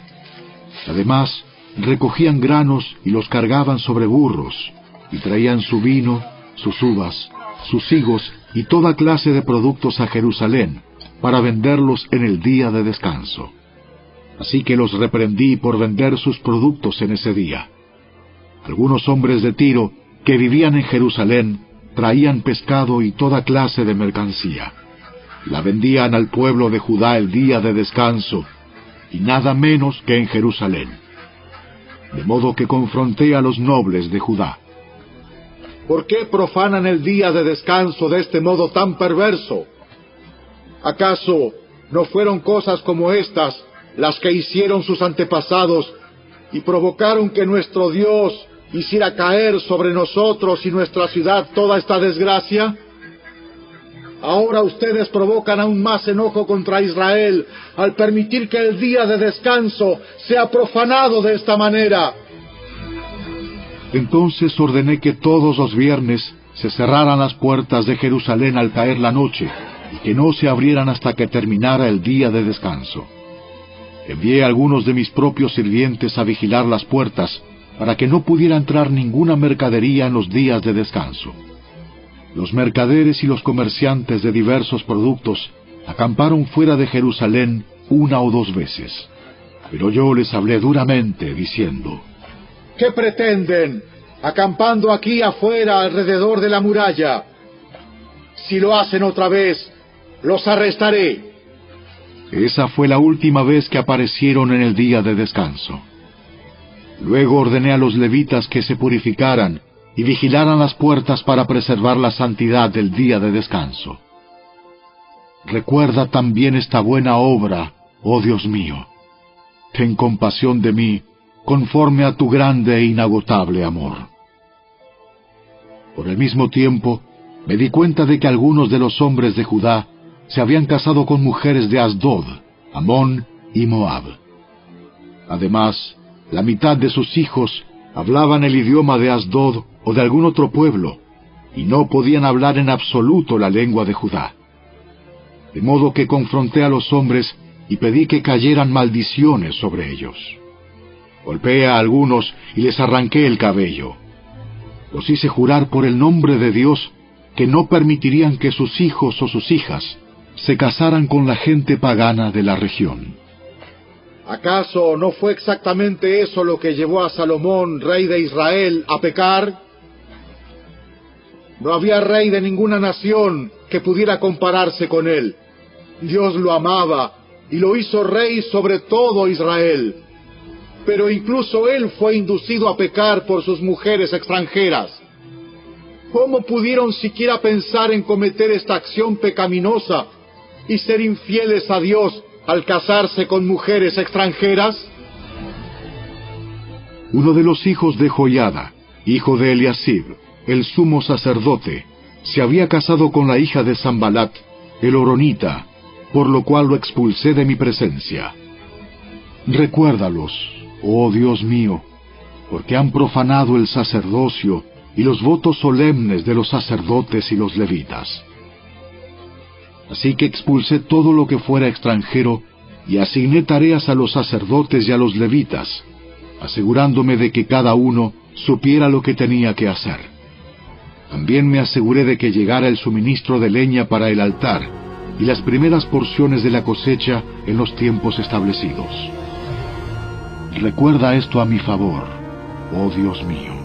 Además, recogían granos y los cargaban sobre burros, y traían su vino, sus uvas, sus higos y toda clase de productos a Jerusalén, para venderlos en el día de descanso. Así que los reprendí por vender sus productos en ese día. Algunos hombres de Tiro, que vivían en Jerusalén, traían pescado y toda clase de mercancía. La vendían al pueblo de Judá el día de descanso, y nada menos que en Jerusalén. De modo que confronté a los nobles de Judá. ¿Por qué profanan el día de descanso de este modo tan perverso? ¿Acaso no fueron cosas como estas las que hicieron sus antepasados y provocaron que nuestro Dios hiciera caer sobre nosotros y nuestra ciudad toda esta desgracia? Ahora ustedes provocan aún más enojo contra Israel al permitir que el día de descanso sea profanado de esta manera. Entonces ordené que todos los viernes se cerraran las puertas de Jerusalén al caer la noche, y que no se abrieran hasta que terminara el día de descanso. Envié a algunos de mis propios sirvientes a vigilar las puertas, para que no pudiera entrar ninguna mercadería en los días de descanso. Los mercaderes y los comerciantes de diversos productos acamparon fuera de Jerusalén 1 o 2 veces. Pero yo les hablé duramente, diciendo: ¿qué pretenden, acampando aquí afuera alrededor de la muralla? Si lo hacen otra vez, los arrestaré. Esa fue la última vez que aparecieron en el día de descanso. Luego ordené a los levitas que se purificaran y vigilaran las puertas para preservar la santidad del día de descanso. Recuerda también esta buena obra, oh Dios mío. Ten compasión de mí, conforme a tu grande e inagotable amor. Por el mismo tiempo, me di cuenta de que algunos de los hombres de Judá se habían casado con mujeres de Asdod, Amón y Moab. Además, la mitad de sus hijos hablaban el idioma de Asdod o de algún otro pueblo, y no podían hablar en absoluto la lengua de Judá. De modo que confronté a los hombres y pedí que cayeran maldiciones sobre ellos. Golpeé a algunos y les arranqué el cabello. Los hice jurar por el nombre de Dios que no permitirían que sus hijos o sus hijas se casaran con la gente pagana de la región. ¿Acaso no fue exactamente eso lo que llevó a Salomón, rey de Israel, a pecar? No había rey de ninguna nación que pudiera compararse con él. Dios lo amaba y lo hizo rey sobre todo Israel. Pero incluso él fue inducido a pecar por sus mujeres extranjeras. ¿Cómo pudieron siquiera pensar en cometer esta acción pecaminosa y ser infieles a Dios al casarse con mujeres extranjeras? Uno de los hijos de Joiada, hijo de Eliasib, el sumo sacerdote, se había casado con la hija de Sambalat, el horonita, por lo cual lo expulsé de mi presencia. Recuérdalos, oh Dios mío, porque han profanado el sacerdocio y los votos solemnes de los sacerdotes y los levitas. Así que expulsé todo lo que fuera extranjero y asigné tareas a los sacerdotes y a los levitas, asegurándome de que cada uno supiera lo que tenía que hacer. También me aseguré de que llegara el suministro de leña para el altar y las primeras porciones de la cosecha en los tiempos establecidos. Recuerda esto a mi favor, oh Dios mío.